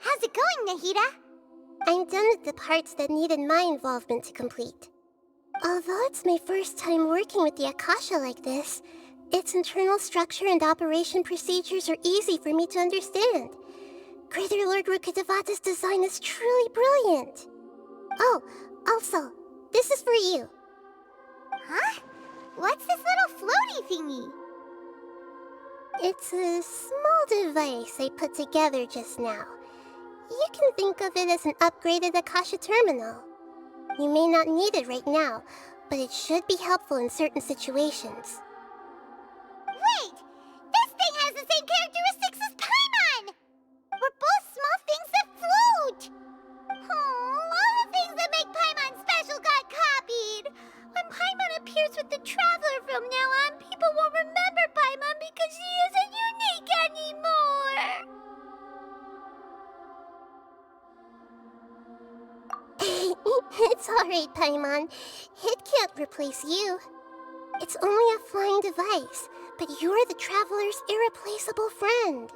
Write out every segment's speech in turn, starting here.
How's it going, Nahida? I'm done with the parts that needed my involvement to complete. Although it's my first time working with the Akasha like this, its internal structure and operation procedures are easy for me to understand. Greater Lord Rukkhadevata's design is truly brilliant. Oh, also, this is for you. Huh? What's this little floaty thingy? It's a small device I put together just now. You can think of it as an upgraded Akasha terminal. You may not need it right now, but it should be helpful in certain situations. Wait! This thing has the same characteristics as Paimon! We're both small things that float! Oh, all the things that make Paimon special got copied! When Paimon appears with the Traveler from now on, people won't remember Paimon because she isn't unique anymore! It's alright, Paimon. It can't replace you. It's only a flying device, but you're the Traveler's irreplaceable friend.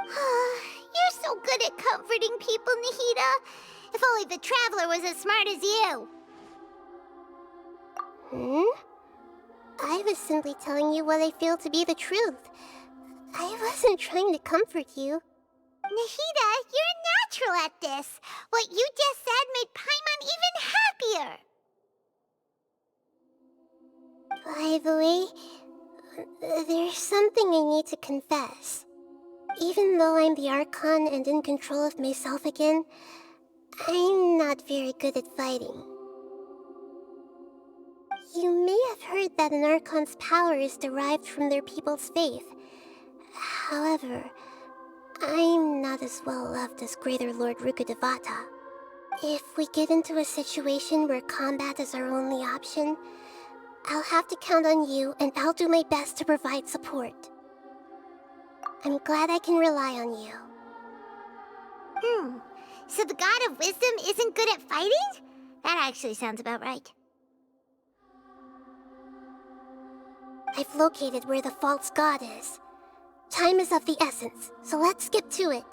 You're so good at comforting people, Nahida. If only the Traveler was as smart as you. I was simply telling you what I feel to be the truth. I wasn't trying to comfort you. Nahida, you're natural at this. What you just said made Paimon even happier. By the way, there's something I need to confess. Even though I'm the Archon and in control of myself again, I'm not very good at fighting. You may have heard that an Archon's power is derived from their people's faith. However, I'm not as well loved as Greater Lord Rukkhadevata. If we get into a situation where combat is our only option, I'll have to count on you, and I'll do my best to provide support. I'm glad I can rely on you. So the God of Wisdom isn't good at fighting? That actually sounds about right. I've located where the false god is. Time is of the essence, so let's skip to it.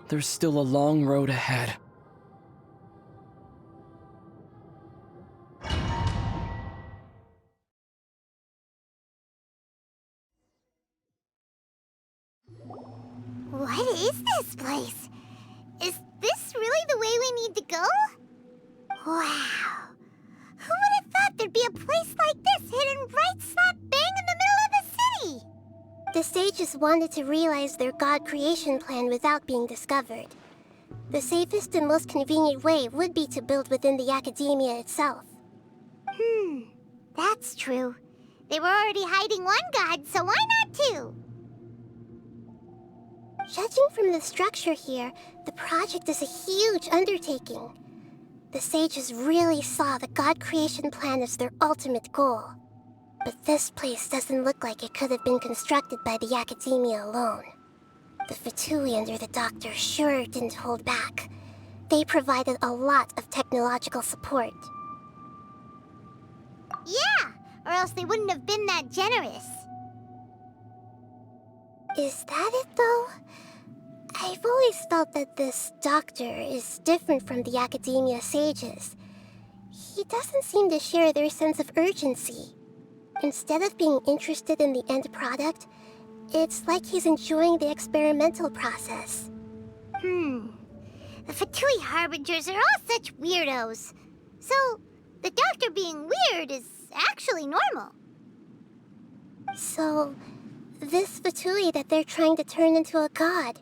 There's still a long road ahead. What is this place? Is this really the way we need to go? Wow. Who would have thought there'd be a place like this hidden right slap bang in the middle of the city? The sages wanted to realize their god creation plan without being discovered. The safest and most convenient way would be to build within the academia itself. That's true. They were already hiding one god, so why not two? Judging from the structure here, the project is a huge undertaking. The sages really saw the god creation plan as their ultimate goal. But this place doesn't look like it could have been constructed by the academia alone. The Fatui under the doctor sure didn't hold back. They provided a lot of technological support. Yeah, or else they wouldn't have been that generous. Is that it, though? I've always felt that this doctor is different from the academia sages. He doesn't seem to share their sense of urgency. Instead of being interested in the end product, it's like he's enjoying the experimental process. The Fatui Harbingers are all such weirdos. So, the doctor being weird is actually normal. So, this Fatui that they're trying to turn into a god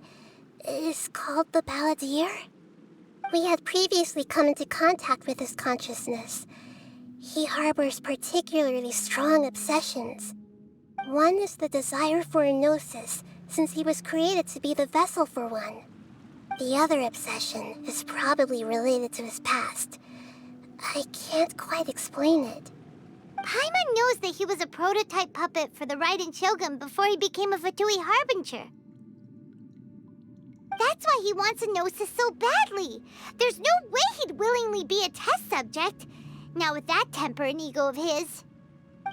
is called the Balladeer? We had previously come into contact with his consciousness. He harbors particularly strong obsessions. One is the desire for a gnosis, since he was created to be the vessel for one. The other obsession is probably related to his past. I can't quite explain it. Paimon knows that he was a prototype puppet for the Raiden Shogun before he became a Fatui Harbinger. That's why he wants a gnosis so badly. There's no way he'd willingly be a test subject. Now with that temper and ego of his.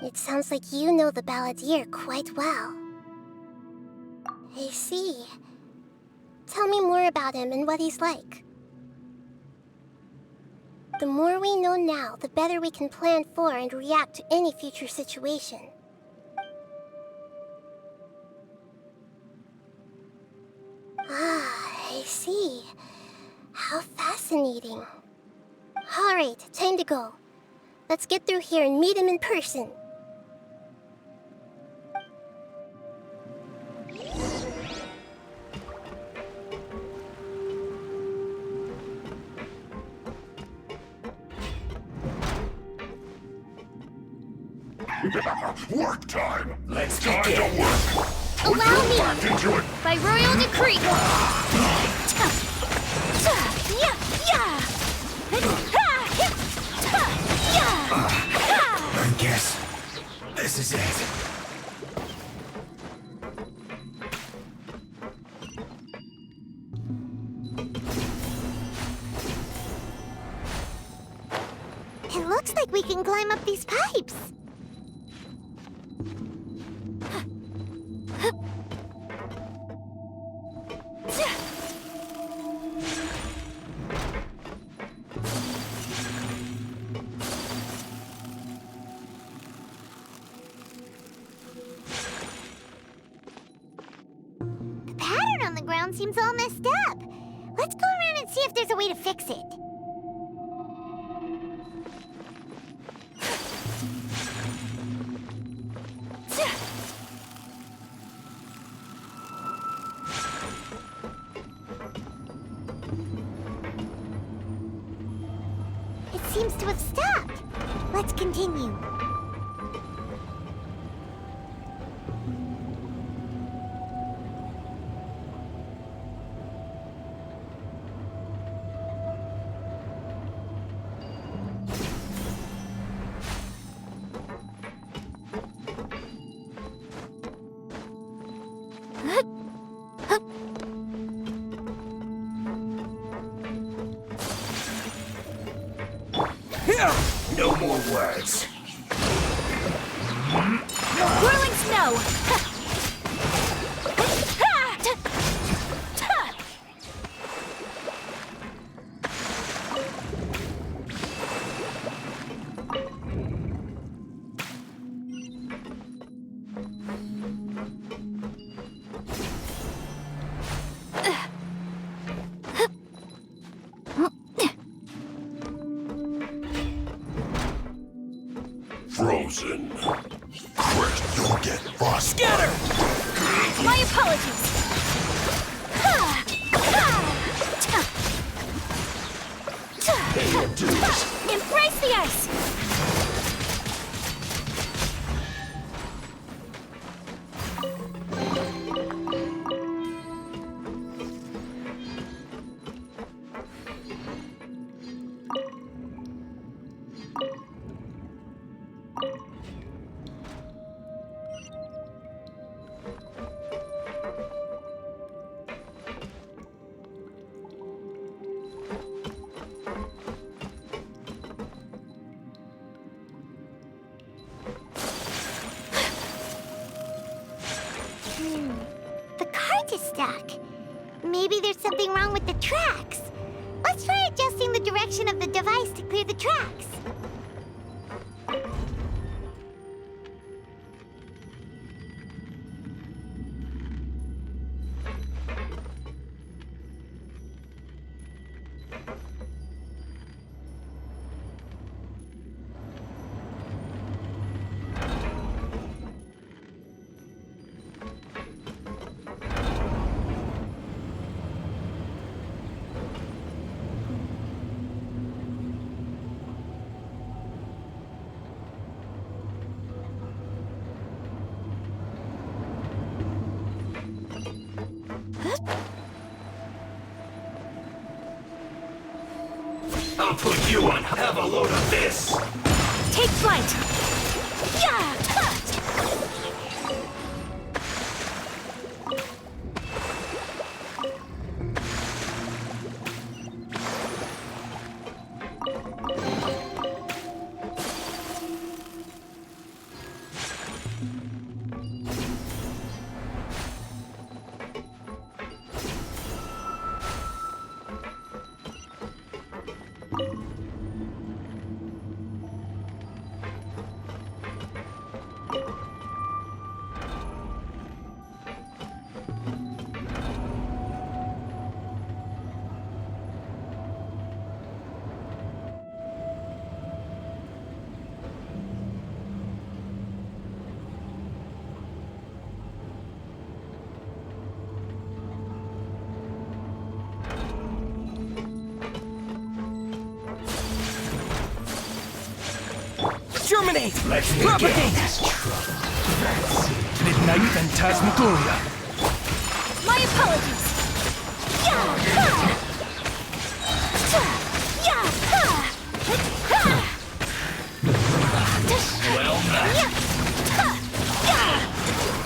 It sounds like you know the Balladeer quite well. I see. Tell me more about him and what he's like. The more we know now, the better we can plan for and react to any future situation. Ah, I see. How fascinating. Alright, time to go. Let's get through here and meet him in person. Work time! Let's get to work! Allow me! Back into it! By royal decree! I guess this is it. It looks like we can climb up these pipes. The pattern on the ground seems all messed up. Let's go around and see if there's a way to fix it. It seems to have stopped. Let's continue. No more words. Whirling snow! Frozen. Chris, you'll get frostbite. Scatter! My apologies! The cart is stuck. Maybe there's something wrong with the tracks. Let's try adjusting the direction of the device to clear the tracks. I'll put you on. Have a load of this. Take flight! Yeah! Germinate! Let's begin. Propagate! Midnight Phantasmagoria! My apologies! Yeah! Ha! Yeah! Ha! Ha! Well met. Yeah! Ha! Yeah!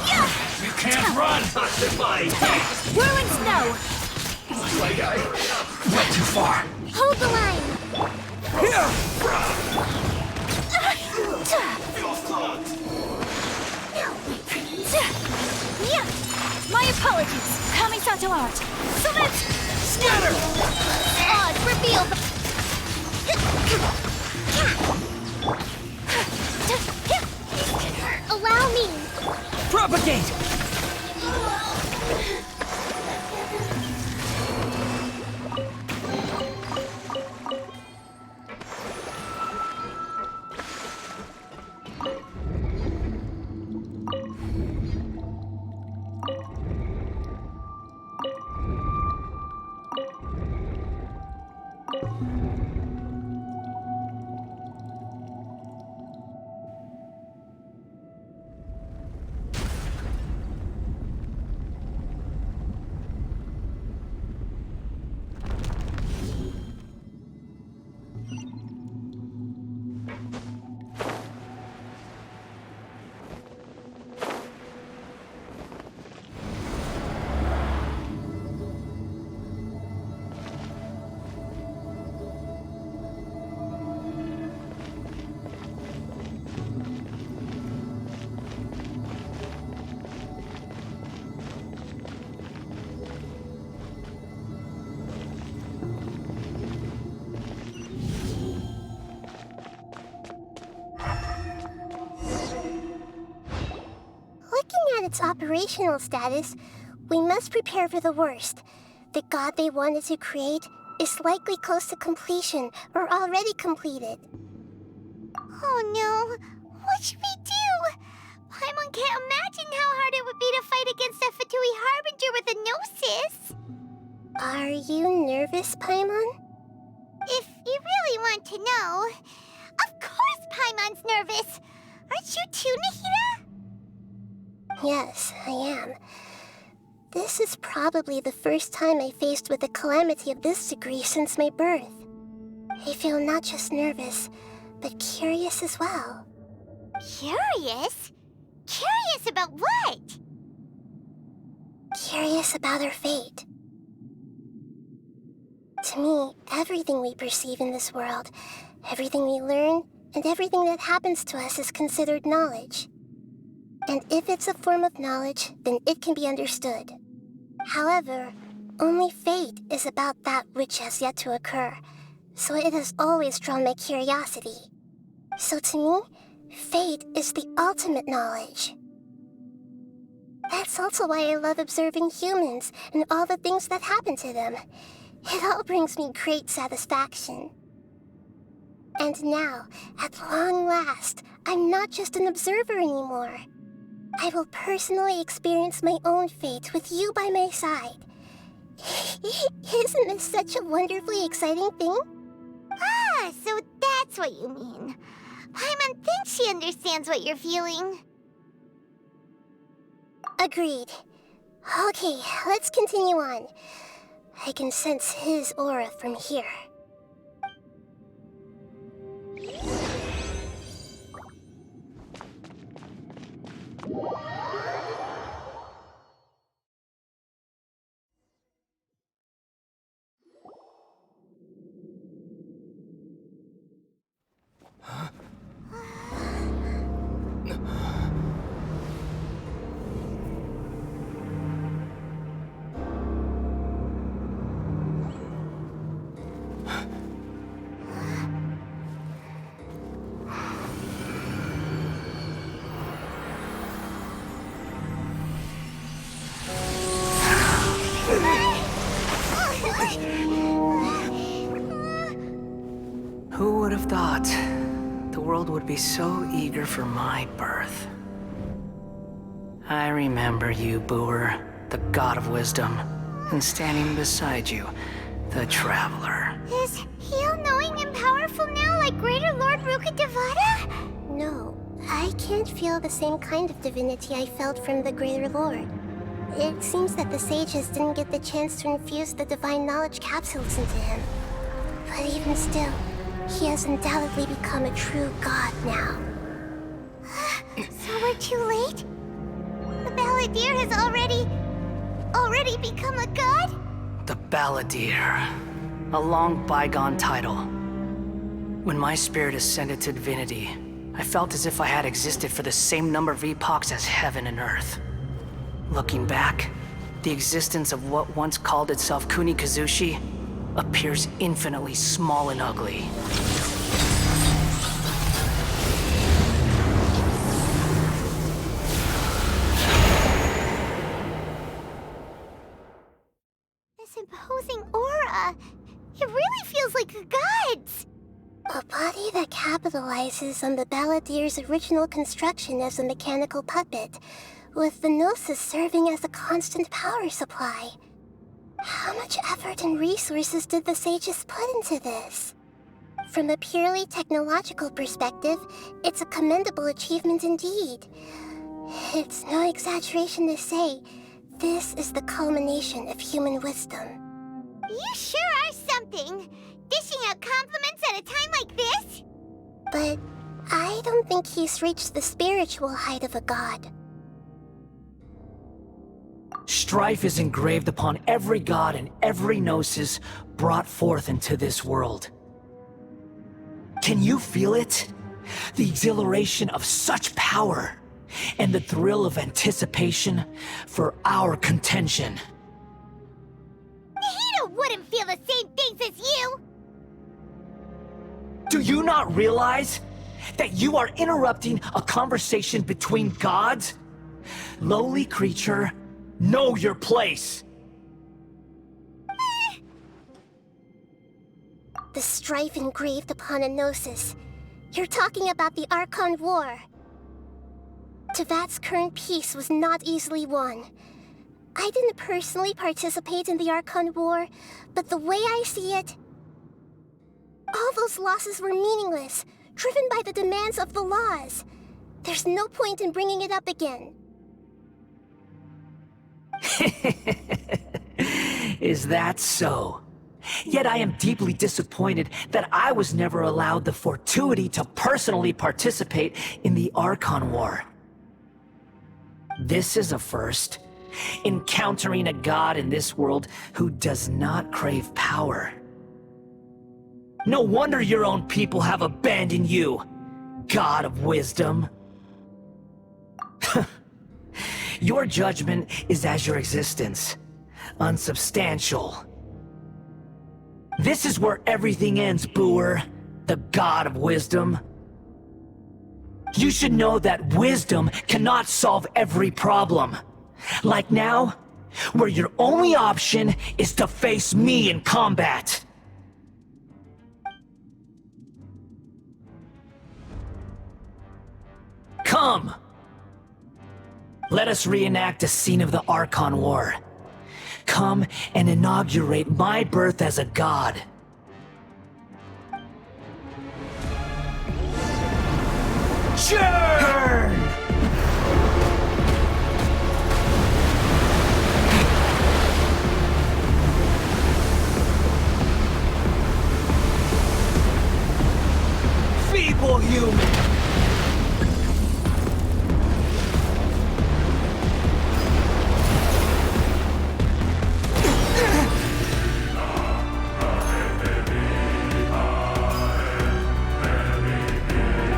Yeah! You can't run. Not to my feet. Whirling snow! Like I Not too far. Hold the line! Here! Yeah! My apologies! Coming to art! So let's Scatter! odds reveal the allow me! Propagate! Looking at its operational status, we must prepare for the worst. The god they wanted to create is likely close to completion or already completed. Oh no! What should we do? Paimon can't imagine how hard it would be to fight against a Fatui Harbinger with a gnosis! Are you nervous, Paimon? If you really want to know, of course Paimon's nervous! Aren't you too, Nahida? Yes, I am. This is probably the first time I faced with a calamity of this degree since my birth. I feel not just nervous, but curious as well. Curious? Curious about what? Curious about our fate. To me, everything we perceive in this world, everything we learn, and everything that happens to us is considered knowledge. And if it's a form of knowledge, then it can be understood. However, only fate is about that which has yet to occur, so it has always drawn my curiosity. So to me, fate is the ultimate knowledge. That's also why I love observing humans and all the things that happen to them. It all brings me great satisfaction. And now, at long last, I'm not just an observer anymore. I will personally experience my own fate with you by my side. Isn't this such a wonderfully exciting thing? Ah, so that's what you mean. Paimon thinks she understands what you're feeling. Agreed. Okay, let's continue on. I can sense his aura from here. Who would have thought the world would be so eager for my birth? I remember you, Booer, the god of wisdom, and standing beside you, the traveler. Is he all-knowing and powerful now like Greater Lord Rukkhadevata? No, I can't feel the same kind of divinity I felt from the Greater Lord. It seems that the sages didn't get the chance to infuse the divine knowledge capsules into him. But even still, he has undoubtedly become a true god now. So we're too late? The Balladeer has already become a god? The Balladeer. A long bygone title. When my spirit ascended to divinity, I felt as if I had existed for the same number of epochs as heaven and earth. Looking back, the existence of what once called itself Kunikazushi appears infinitely small and ugly. This imposing aura, it really feels like the gods! A body that capitalizes on the Balladeer's original construction as a mechanical puppet, with the Gnosis serving as a constant power supply. How much effort and resources did the sages put into this? From a purely technological perspective, it's a commendable achievement indeed. It's no exaggeration to say, this is the culmination of human wisdom. You sure are something! Dishing out compliments at a time like this? But I don't think he's reached the spiritual height of a god. Strife is engraved upon every god and every gnosis brought forth into this world. Can you feel it? The exhilaration of such power, and the thrill of anticipation for our contention. Nahida wouldn't feel the same things as you! Do you not realize that you are interrupting a conversation between gods? Lowly creature, know your place! The strife engraved upon a gnosis. You're talking about the Archon War. Teyvat's current peace was not easily won. I didn't personally participate in the Archon War, but the way I see it, all those losses were meaningless, driven by the demands of the laws. There's no point in bringing it up again. Is that so? Yet I am deeply disappointed that I was never allowed the fortuity to personally participate in the Archon War. This is a first. Encountering a god in this world who does not crave power. No wonder your own people have abandoned you, god of wisdom. Your judgment is as your existence. Unsubstantial. This is where everything ends, Booer. The god of wisdom. You should know that wisdom cannot solve every problem. Like now, where your only option is to face me in combat. Come! Let us reenact a scene of the Archon War. Come and inaugurate my birth as a god. Churn! Feeble human!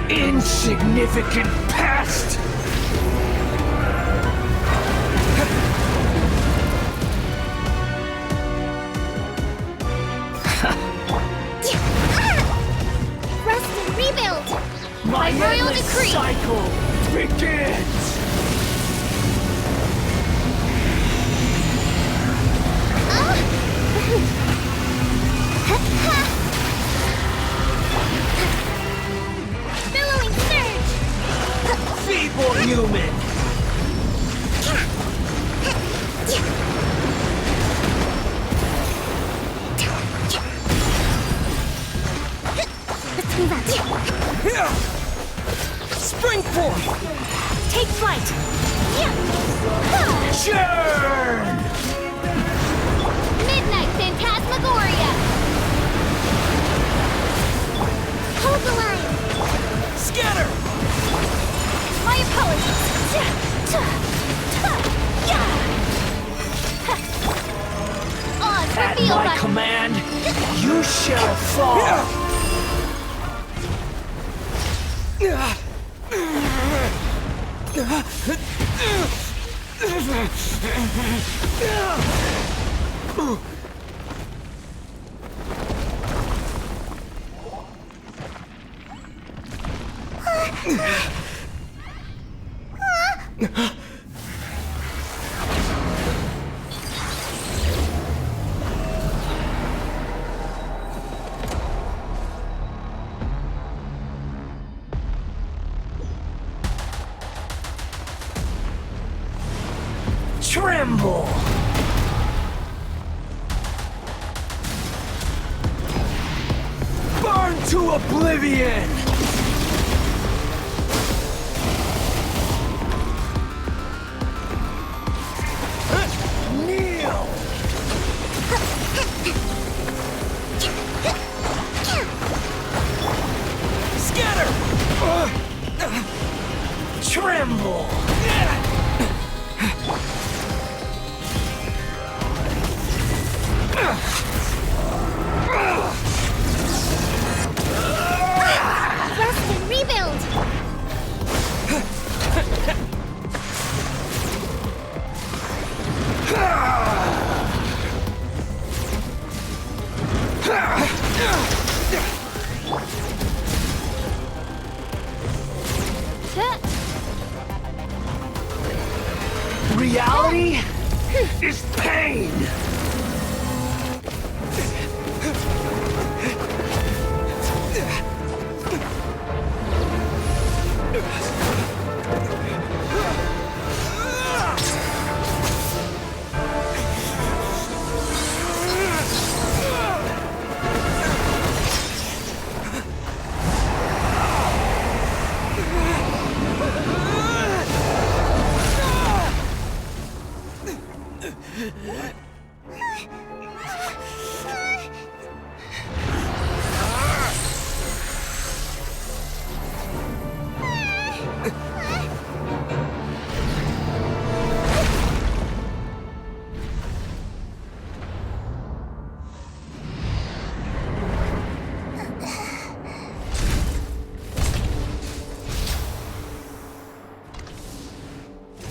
Insignificant pest! Rest and rebuild! My By royal endless decree! cycle begins! Billowing surge! Feeble human! Spring form! Take flight! Churn! Midnight Phantasmagoria! Hold the line! Scatter! My apologies! Oz, At reveal my by... command, you shall fall! Tremble! Burn to oblivion! Kneel! Scatter! Tremble! Rest and rebuild! Reality is pain!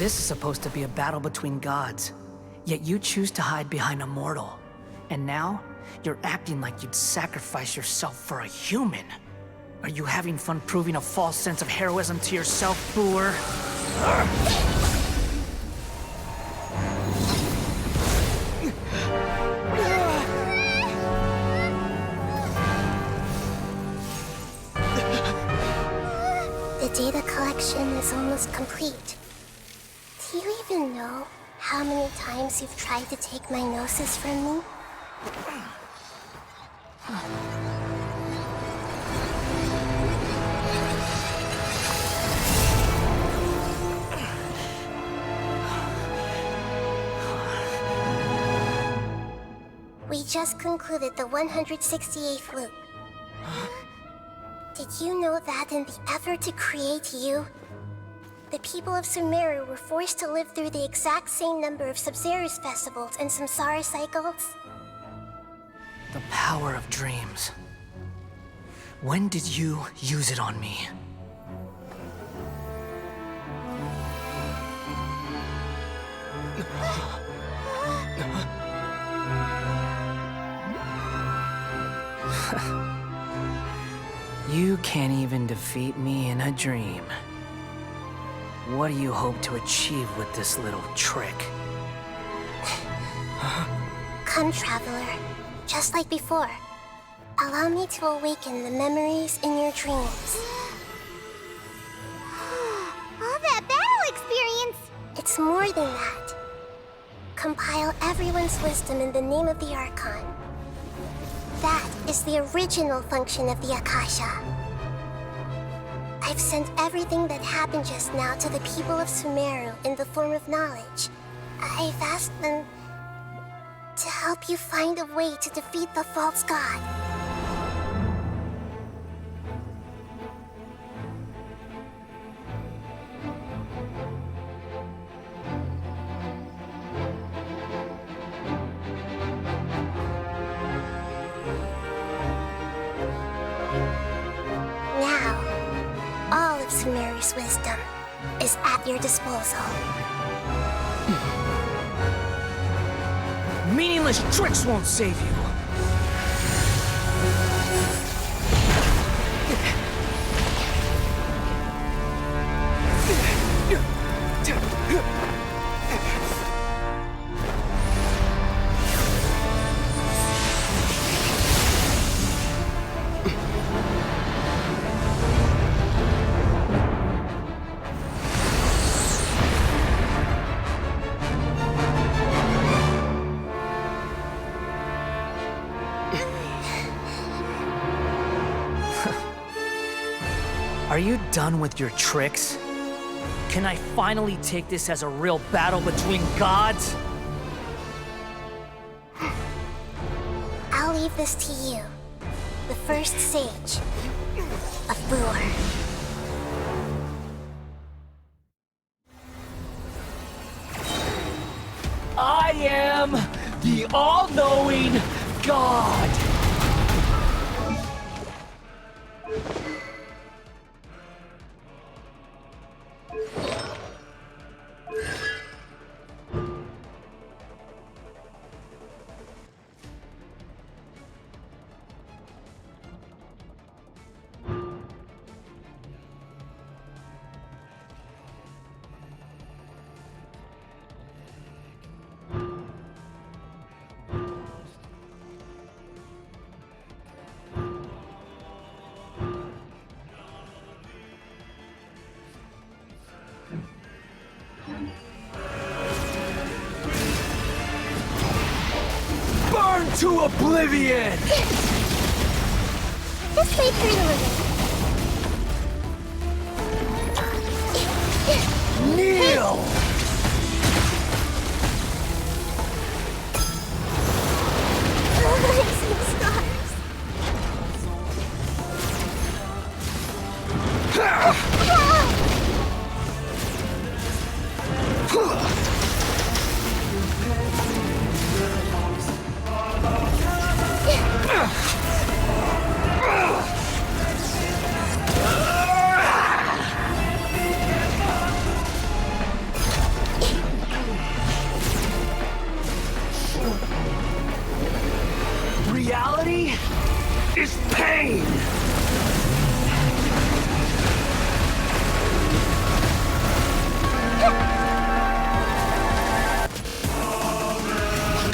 This is supposed to be a battle between gods, yet you choose to hide behind a mortal. And now, you're acting like you'd sacrifice yourself for a human. Are you having fun proving a false sense of heroism to yourself, Booer? The data collection is almost complete. Do you even know how many times you've tried to take my gnosis from me? We just concluded the 168th loop. Did you know that in the effort to create you, the people of Sumeru were forced to live through the exact same number of Sub-Zerus festivals and Samsara cycles? The power of dreams. When did you use it on me? You can't even defeat me in a dream. What do you hope to achieve with this little trick? Come, Traveler. Just like before. Allow me to awaken the memories in your dreams. All that battle experience! It's more than that. Compile everyone's wisdom in the name of the Archon. That is the original function of the Akasha. I've sent everything that happened just now to the people of Sumeru in the form of knowledge. I've asked them to help you find a way to defeat the false god. Now, all of Sumeru's wisdom is at your disposal. Meaningless tricks won't save you! Are you done with your tricks? Can I finally take this as a real battle between gods? I'll leave this to you, the first sage of Booer. I am the all-knowing God! Burn to oblivion! This way through the river. Kneel! Rising stars.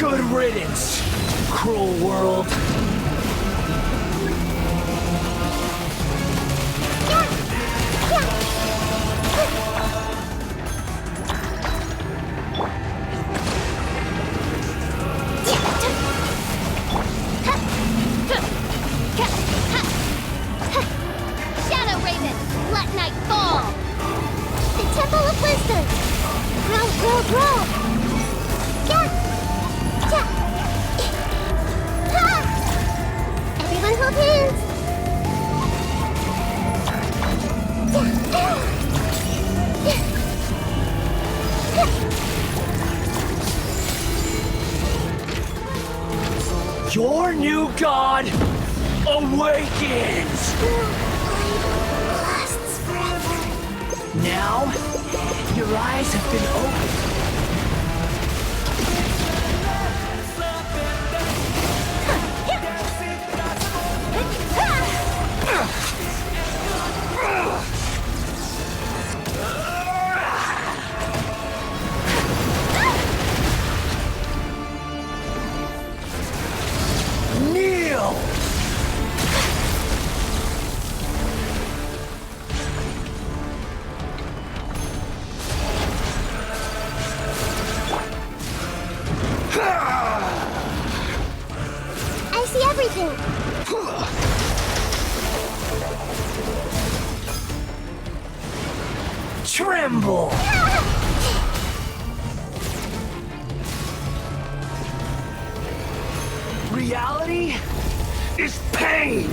Good riddance, cruel world. Shadow Raven, let night fall! The Temple of Wisdom! Grow, grow, grow! Yeah! Yeah! Ah! Everyone hold hands! Your new god awakens! Lasts forever. Now, your eyes have been opened. Kneel! I see everything. Tremble! Reality is pain!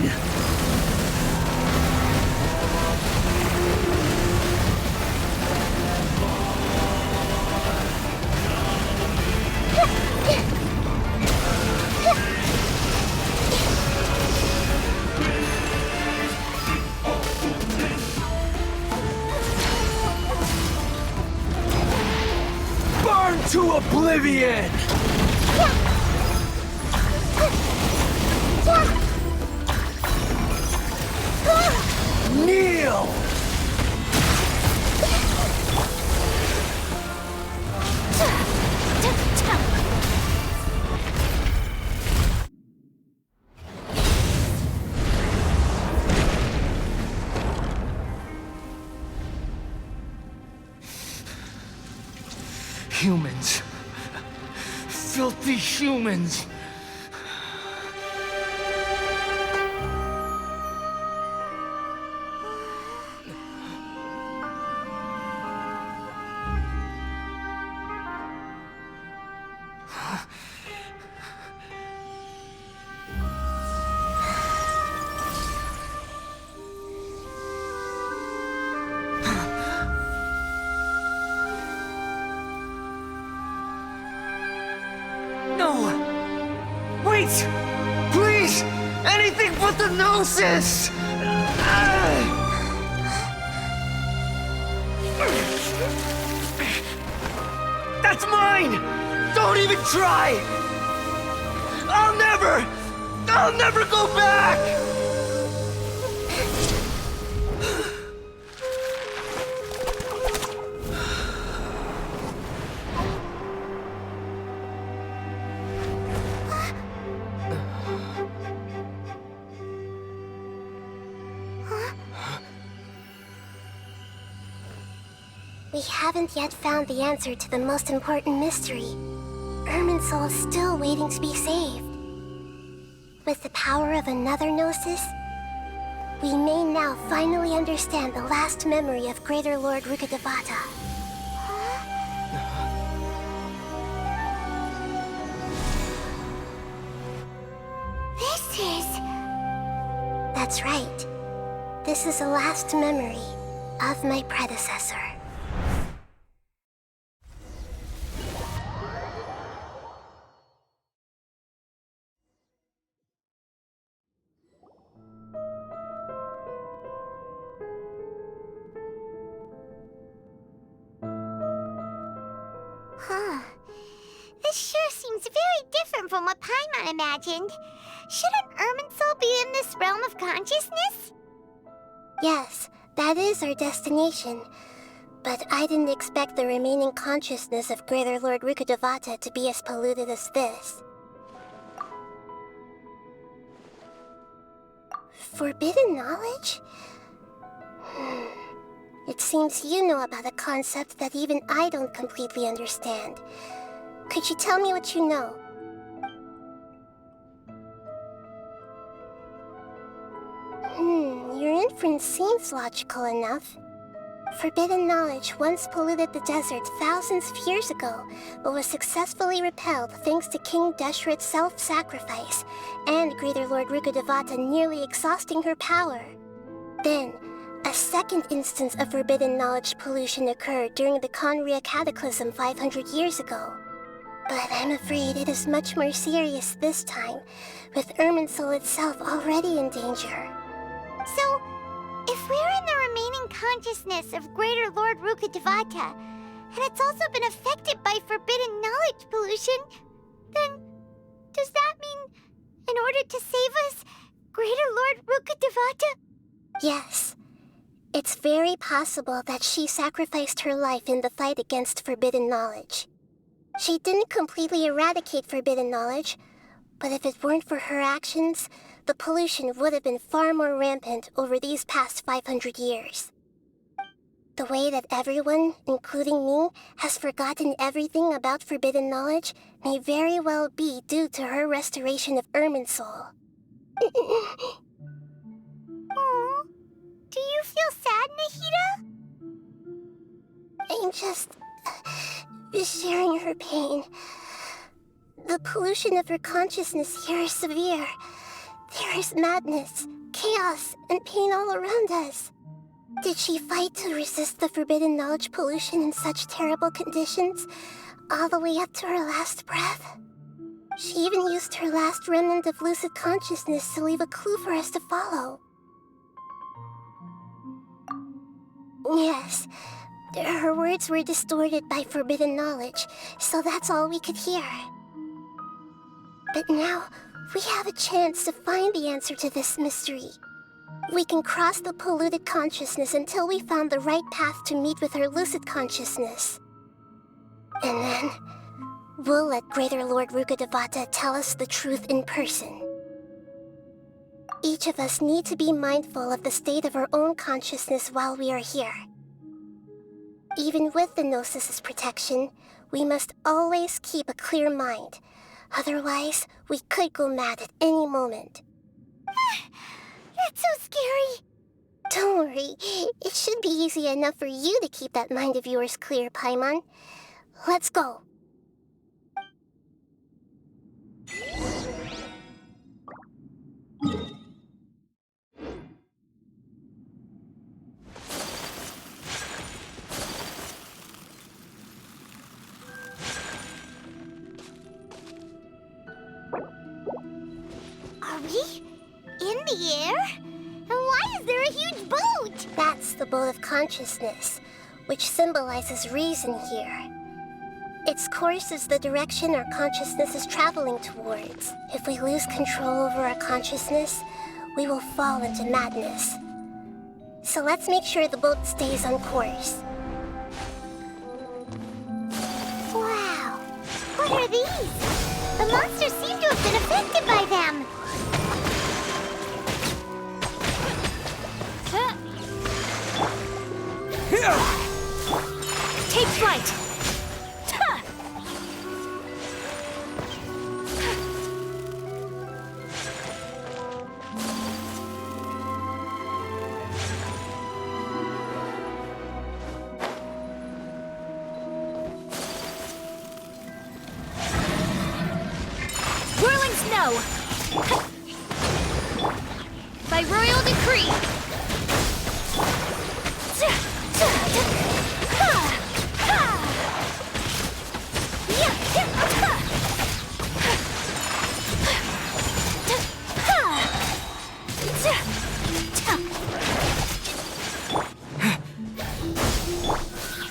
Burn to oblivion! Kneel! Humans. Filthy humans. No! Wait! Please! Anything but the Gnosis! That's mine! Don't even try! I'll never go back! We haven't yet found the answer to the most important mystery. Irminsul is still waiting to be saved. With the power of another Gnosis, we may now finally understand the last memory of Greater Lord Rukkhadevata. This is... That's right. This is the last memory of my predecessor. Huh. This sure seems very different from what Paimon imagined. Shouldn't Irminsul be in this realm of consciousness? Yes, that is our destination. But I didn't expect the remaining consciousness of Greater Lord Rukkhadevata to be as polluted as this. Forbidden knowledge? It seems you know about a concept that even I don't completely understand. Could you tell me what you know? Your inference seems logical enough. Forbidden knowledge once polluted the desert thousands of years ago, but was successfully repelled thanks to King Deshret's self-sacrifice, and Greater Lord Rukkhadevata nearly exhausting her power. Then, a second instance of forbidden knowledge pollution occurred during the Conria Cataclysm 500 years ago. But I'm afraid it is much more serious this time, with Irminsul itself already in danger. So, if we're in the remaining consciousness of Greater Lord Rukkhadevata, and it's also been affected by forbidden knowledge pollution, then does that mean, in order to save us, Greater Lord Rukkhadevata? Yes. It's very possible that she sacrificed her life in the fight against forbidden knowledge. She didn't completely eradicate forbidden knowledge, but if it weren't for her actions, the pollution would have been far more rampant over these past 500 years. The way that everyone, including me, has forgotten everything about forbidden knowledge may very well be due to her restoration of Irminsul. Aww. Do you feel sad, Nahida? I'm just sharing her pain. The pollution of her consciousness here is severe. There is madness, chaos, and pain all around us. Did she fight to resist the forbidden knowledge pollution in such terrible conditions, all the way up to her last breath? She even used her last remnant of lucid consciousness to leave a clue for us to follow. Yes, her words were distorted by forbidden knowledge, so that's all we could hear. But now, we have a chance to find the answer to this mystery. We can cross the polluted consciousness until we found the right path to meet with her lucid consciousness. And then, we'll let Greater Lord Rukkhadevata tell us the truth in person. Each of us need to be mindful of the state of our own consciousness while we are here. Even with the Gnosis' protection, we must always keep a clear mind. Otherwise, we could go mad at any moment. That's so scary. Don't worry, it should be easy enough for you to keep that mind of yours clear, Paimon. Let's go. Are we in the air? And why is there a huge boat? That's the boat of consciousness, which symbolizes reason here. Its course is the direction our consciousness is traveling towards. If we lose control over our consciousness, we will fall into madness. So let's make sure the boat stays on course. Wow. What are these? The monsters seem to have been affected by them. Take flight! Whirling snow! By royal decree!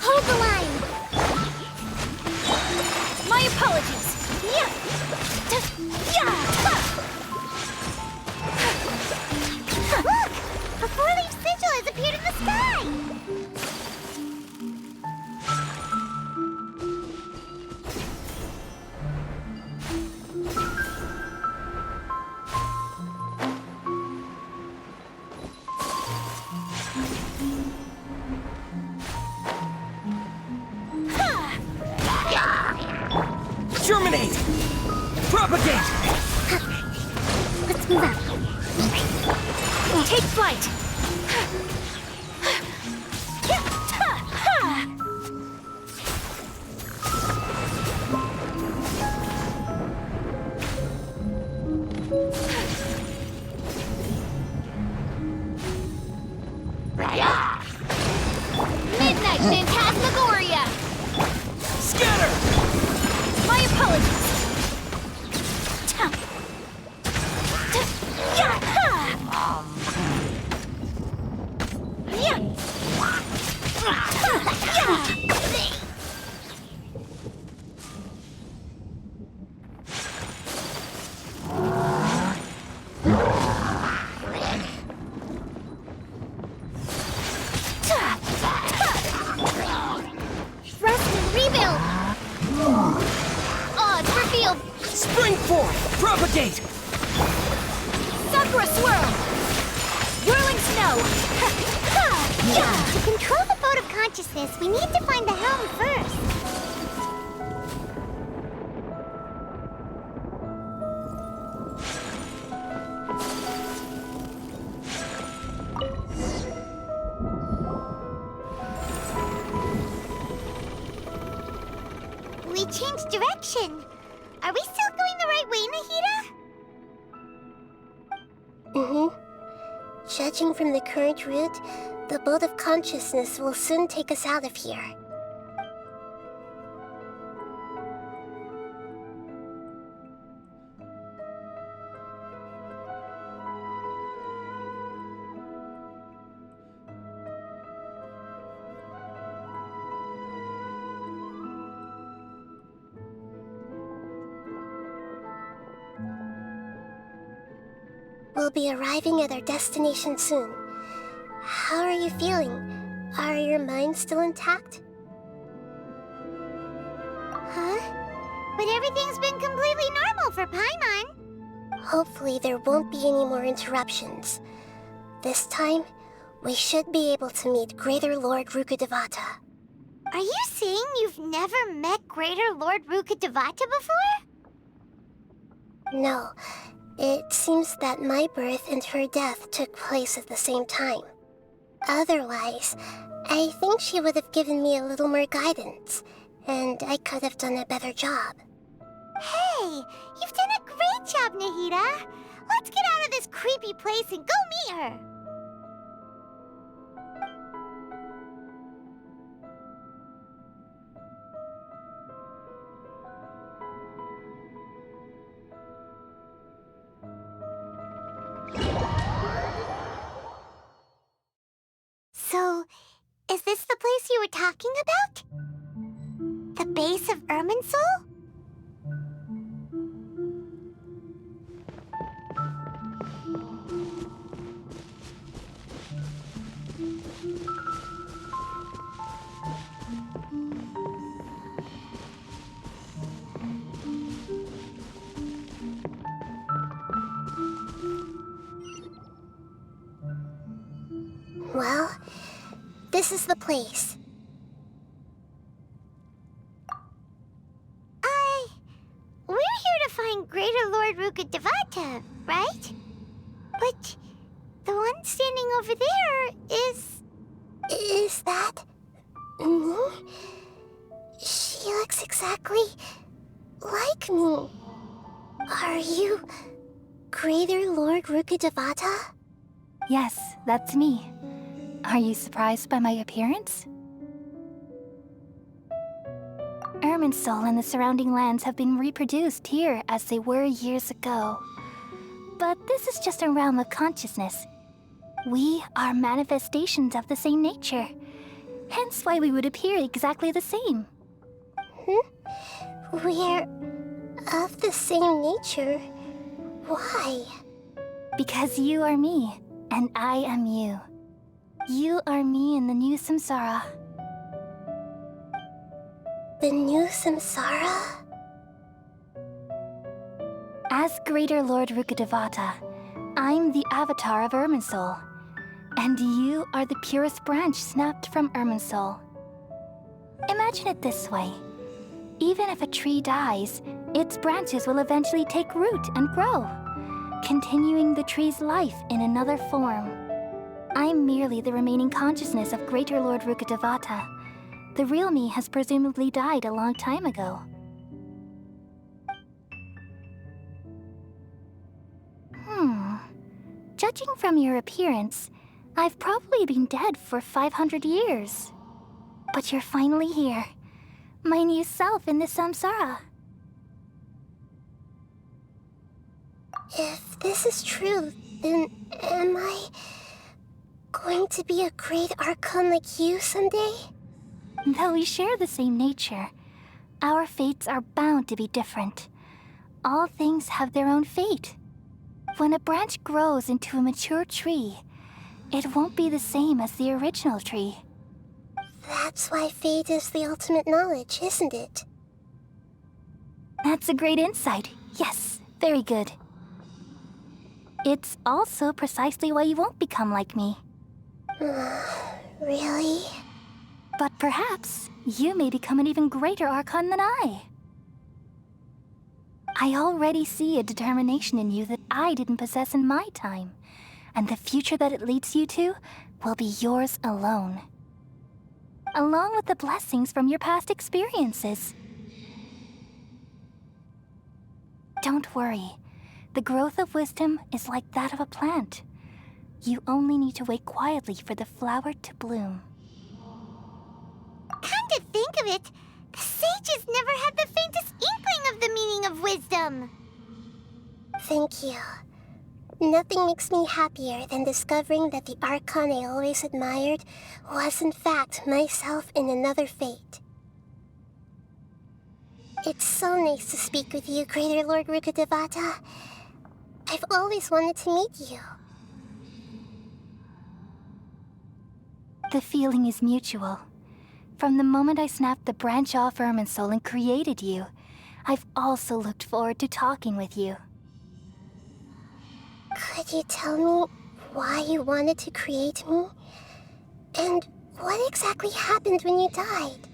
Hold the line. My apologies! Look! A four-leaf sigil has appeared in the sky! Germinate! Propagate! Let's move out. Take flight! Midnight Phantasmagoria! Scatter! My apologies! Rest and rebuild. Odds revealed! Spring forth! Propagate! Sakura Swirl! Whirling Snow! To control the boat of consciousness, we need to find the helm first. We changed direction. Are we still going the right way, Nahida? Mm-hmm. Judging from the current route, the boat of consciousness will soon take us out of here. We'll be arriving at our destination soon. How are you feeling? Are your minds still intact? Huh? But everything's been completely normal for Paimon. Hopefully there won't be any more interruptions. This time, we should be able to meet Greater Lord Rukkhadevata. Are you saying you've never met Greater Lord Rukkhadevata before? No, it seems that my birth and her death took place at the same time. Otherwise, I think she would have given me a little more guidance, and I could have done a better job. Hey, you've done a great job, Nahida. Let's get out of this creepy place and go meet her. So, is this the place you were talking about? The base of Irminsul? Well, this is the place. We're here to find Greater Lord Rukkhadevata, right? But the one standing over there is... Is that... me? She looks exactly like me. Are you Greater Lord Rukkhadevata? Yes, that's me. Are you surprised by my appearance? Irminsul and the surrounding lands have been reproduced here as they were years ago. But this is just a realm of consciousness. We are manifestations of the same nature. Hence why we would appear exactly the same. We're of the same nature. Why? Because you are me, and I am you. You are me in the new samsara. The new samsara? As Greater Lord Rukkhadevata, I'm the avatar of Irminsul. And you are the purest branch snapped from Irminsul. Imagine it this way. Even if a tree dies, Its branches will eventually take root and grow, continuing the tree's life in another form. I'm merely the remaining consciousness of Greater Lord Rukkhadevata. The real me has presumably died a long time ago. Judging from your appearance, I've probably been dead for 500 years. But you're finally here. My new self in the samsara. If this is true, then am I going to be a great Archon like you someday? Though we share the same nature, our fates are bound to be different. All things have their own fate. When a branch grows into a mature tree, it won't be the same as the original tree. That's why fate is the ultimate knowledge, isn't it? That's a great insight. Yes, very good. It's also precisely why you won't become like me. Really? But perhaps you may become an even greater Archon than I. I already see a determination in you that I didn't possess in my time, and the future that it leads you to will be yours alone. Along with the blessings from your past experiences. Don't worry. The growth of wisdom is like that of a plant. You only need to wait quietly for the flower to bloom. Come to think of it, the sages never had the faintest inkling of the meaning of wisdom. Thank you. Nothing makes me happier than discovering that the Archon I always admired was in fact myself in another fate. It's so nice to speak with you, Greater Lord Rukkhadevata. I've always wanted to meet you. The feeling is mutual. From the moment I snapped the branch off Irminsul and created you, I've also looked forward to talking with you. Could you tell me why you wanted to create me? And what exactly happened when you died?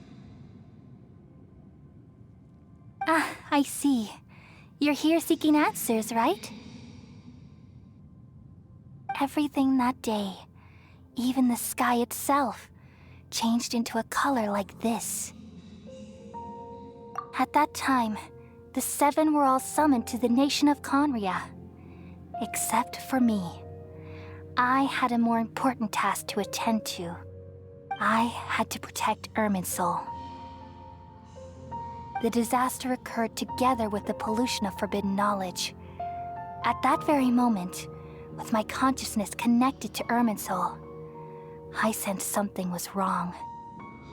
Ah, I see. You're here seeking answers, right? Everything that day, even the sky itself, changed into a color like this. At that time, the seven were all summoned to the nation of Conria. Except for me. I had a more important task to attend to. I had to protect Irminsul. The disaster occurred together with the pollution of forbidden knowledge. At that very moment, with my consciousness connected to Irminsul, I sensed something was wrong.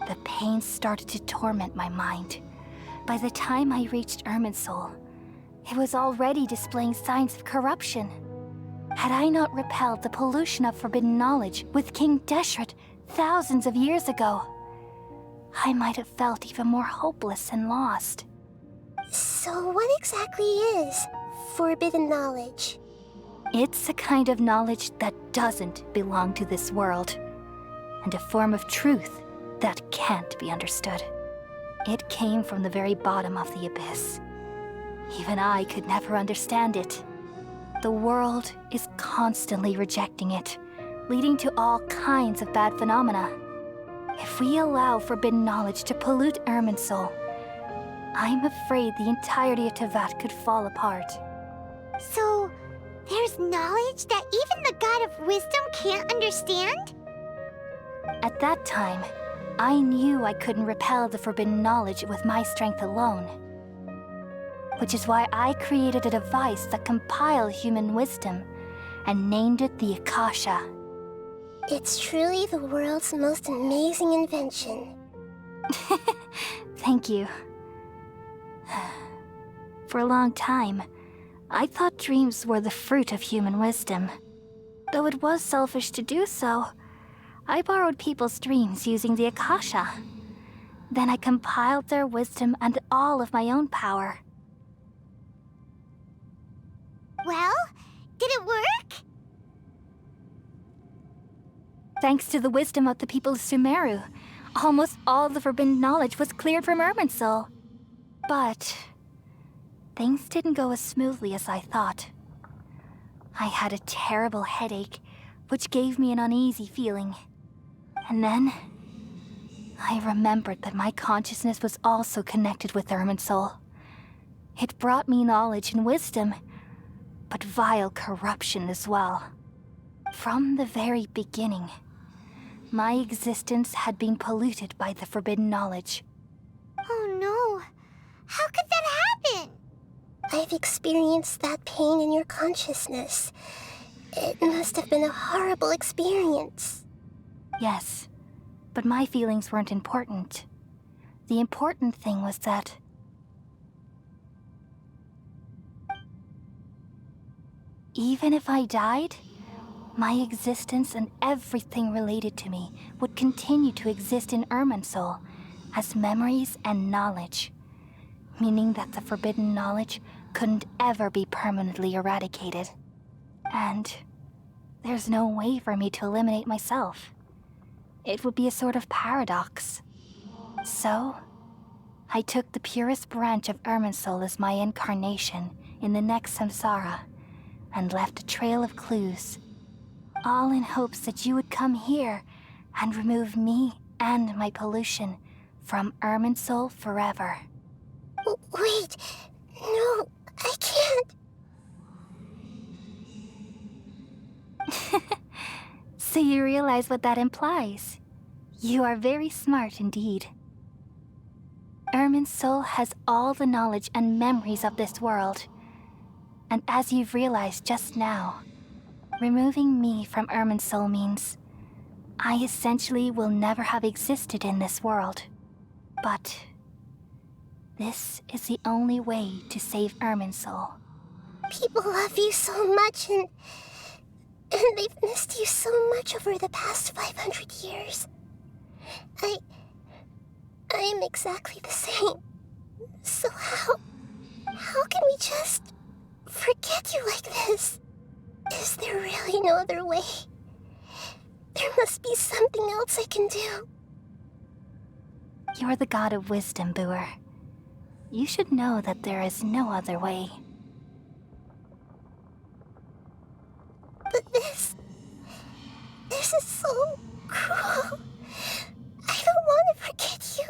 The pain started to torment my mind. By the time I reached Irminsul, it was already displaying signs of corruption. Had I not repelled the pollution of forbidden knowledge with King Deshret thousands of years ago, I might have felt even more hopeless and lost. So what exactly is forbidden knowledge? It's a kind of knowledge that doesn't belong to this world, and a form of truth that can't be understood. It came from the very bottom of the abyss. Even I could never understand it. The world is constantly rejecting it, leading to all kinds of bad phenomena. If we allow forbidden knowledge to pollute Irminsul, I'm afraid the entirety of Teyvat could fall apart. So, there's knowledge that even the God of wisdom can't understand? At that time, I knew I couldn't repel the forbidden knowledge with my strength alone. Which is why I created a device that compiled human wisdom and named it the Akasha. It's truly the world's most amazing invention. Thank you. For a long time, I thought dreams were the fruit of human wisdom. Though it was selfish to do so, I borrowed people's dreams using the Akasha. Then I compiled their wisdom and all of my own power. Well, did it work? Thanks to the wisdom of the people of Sumeru, almost all the forbidden knowledge was cleared from Irminsul. But things didn't go as smoothly as I thought. I had a terrible headache, which gave me an uneasy feeling. And then, I remembered that my consciousness was also connected with Irminsul. It brought me knowledge and wisdom, but vile corruption as well. From the very beginning, my existence had been polluted by the forbidden knowledge. Oh no. How could that happen? I've experienced that pain in your consciousness. It must have been a horrible experience. Yes, but my feelings weren't important. The important thing was that even if I died, my existence and everything related to me would continue to exist in Irminsul as memories and knowledge, meaning that the forbidden knowledge couldn't ever be permanently eradicated. And there's no way for me to eliminate myself. It would be a sort of paradox. So, I took the purest branch of Irminsul as my incarnation in the next samsara, and left a trail of clues, all in hopes that you would come here and remove me and my pollution from Irminsul forever. Wait, no, I can't. So you realize what that implies. You are very smart indeed. Irminsul has all the knowledge and memories of this world. And as you've realized just now, removing me from Irminsul means I essentially will never have existed in this world. But this is the only way to save Irminsul. People love you so much, and they've missed you so much over the past 500 years. I am exactly the same. So how can we just forget you like this? Is there really no other way? There must be something else I can do. You're the god of wisdom, Boer. You should know that there is no other way. But this is so cruel. I don't want to forget you.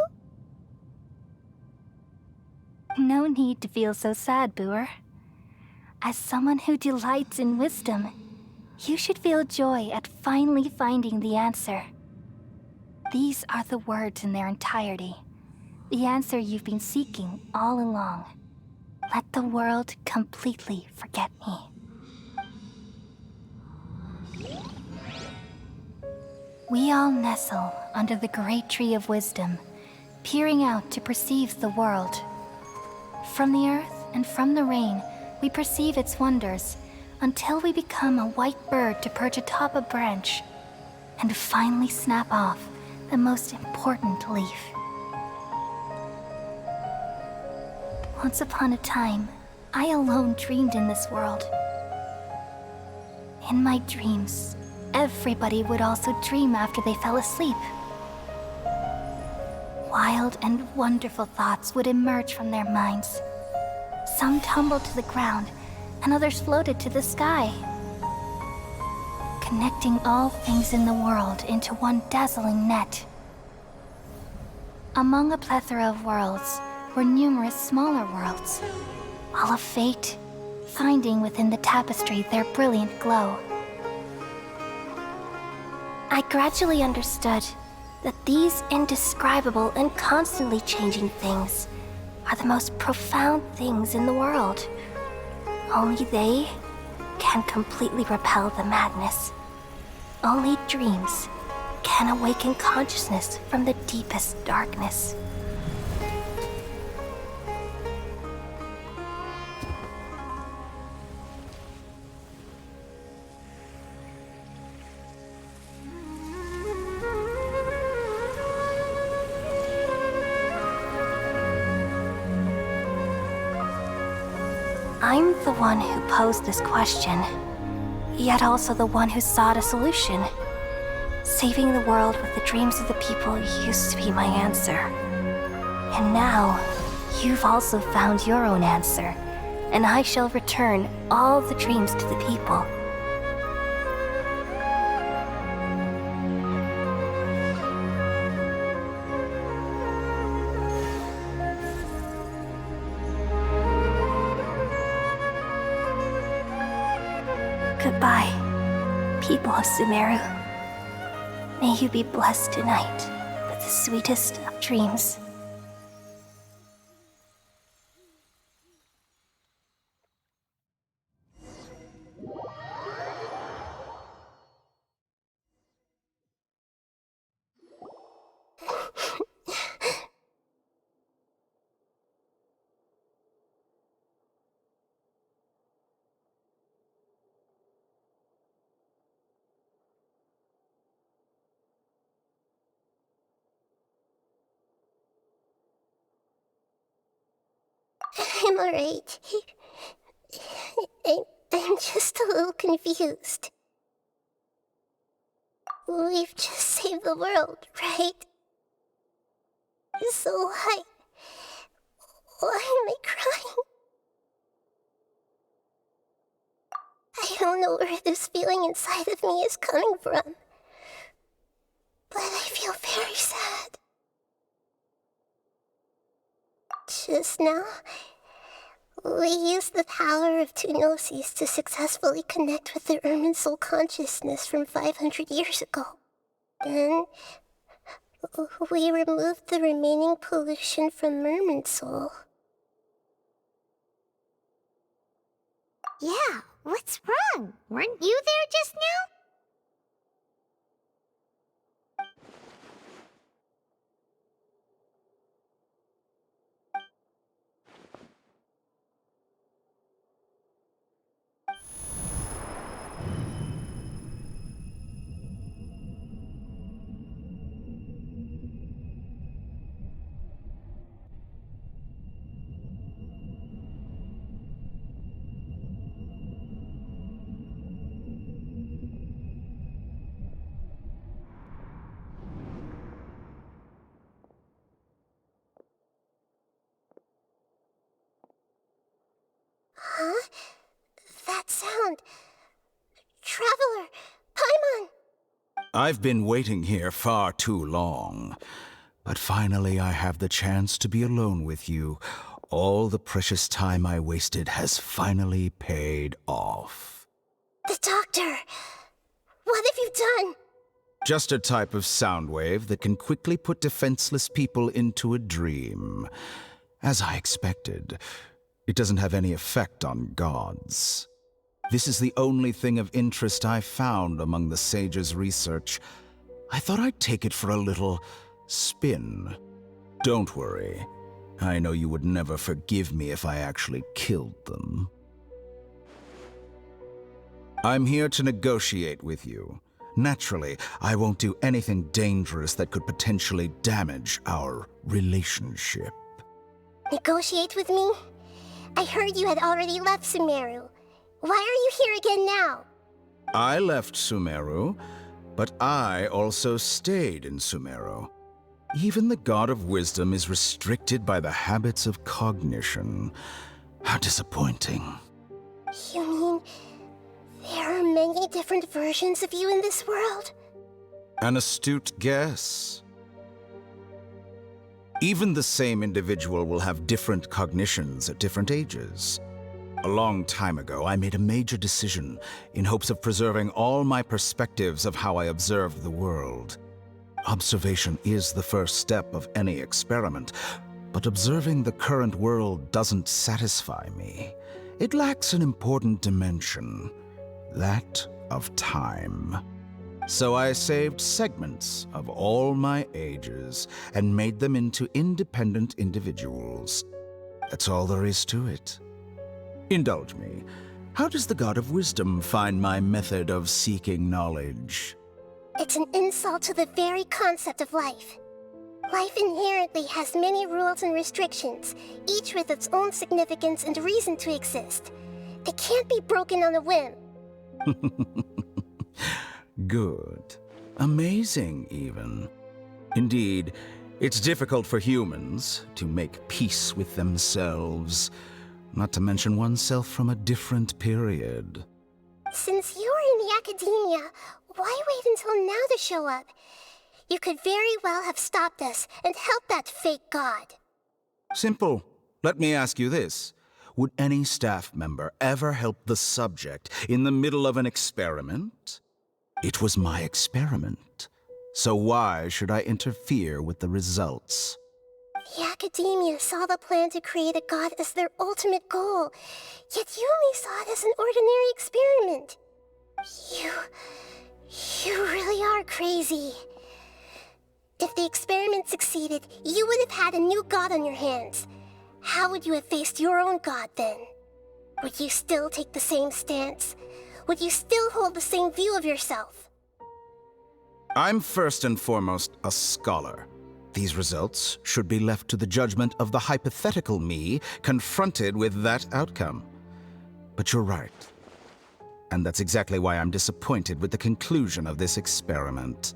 No need to feel so sad, Boer. As someone who delights in wisdom, you should feel joy at finally finding the answer. These are the words in their entirety. The answer you've been seeking all along. Let the world completely forget me. We all nestle under the great tree of wisdom, peering out to perceive the world. From the earth and from the rain, we perceive its wonders until we become a white bird to perch atop a branch and finally snap off the most important leaf. Once upon a time, I alone dreamed in this world. In my dreams, everybody would also dream after they fell asleep. Wild and wonderful thoughts would emerge from their minds. Some tumbled to the ground, and others floated to the sky, connecting all things in the world into one dazzling net. Among a plethora of worlds were numerous smaller worlds, all of fate, finding within the tapestry their brilliant glow. I gradually understood that these indescribable and constantly changing things are the most profound things in the world. Only they can completely repel the madness. Only dreams can awaken consciousness from the deepest darkness. I'm the one who posed this question, yet also the one who sought a solution. Saving the world with the dreams of the people used to be my answer. And now, you've also found your own answer and I shall return all the dreams to the people. Goodbye, people of Sumeru. May you be blessed tonight with the sweetest of dreams. I'm alright. I'm just a little confused. We've just saved the world, right? So why am I crying? I don't know where this feeling inside of me is coming from, but I feel very sad. Just now, we used the power of two gnosis to successfully connect with the Ermin soul consciousness from 500 years ago. Then, we removed the remaining pollution from Ermin soul. Yeah, what's wrong? Weren't you there just now? Huh? That sound. Traveler! Paimon! I've been waiting here far too long. But finally I have the chance to be alone with you. All the precious time I wasted has finally paid off. The doctor! What have you done? Just a type of sound wave that can quickly put defenseless people into a dream. As I expected, it doesn't have any effect on gods. This is the only thing of interest I found among the sage's research. I thought I'd take it for a little spin. Don't worry. I know you would never forgive me if I actually killed them. I'm here to negotiate with you. Naturally, I won't do anything dangerous that could potentially damage our relationship. Negotiate with me? I heard you had already left Sumeru. Why are you here again now? I left Sumeru, but I also stayed in Sumeru. Even the God of Wisdom is restricted by the habits of cognition. How disappointing. You mean there are many different versions of you in this world? An astute guess. Even the same individual will have different cognitions at different ages. A long time ago, I made a major decision in hopes of preserving all my perspectives of how I observed the world. Observation is the first step of any experiment, but observing the current world doesn't satisfy me. It lacks an important dimension, that of time. So I saved segments of all my ages and made them into independent individuals. That's all there is to it. Indulge me. How does the God of Wisdom find my method of seeking knowledge? It's an insult to the very concept of life. Life inherently has many rules and restrictions, each with its own significance and reason to exist. They can't be broken on a whim. Good. Amazing, even. Indeed, it's difficult for humans to make peace with themselves. not to mention oneself from a different period. Since you are in the academia, why wait until now to show up? You could very well have stopped us and helped that fake god. Simple. Let me ask you this. Would any staff member ever help the subject in the middle of an experiment? It was my experiment. So why should I interfere with the results? The academia saw the plan to create a god as their ultimate goal, yet you only saw it as an ordinary experiment. You really are crazy. If the experiment succeeded, you would have had a new god on your hands. How would you have faced your own god then? Would you still take the same stance? Would you still hold the same view of yourself? I'm first and foremost a scholar. These results should be left to the judgment of the hypothetical me confronted with that outcome. But you're right. And that's exactly why I'm disappointed with the conclusion of this experiment.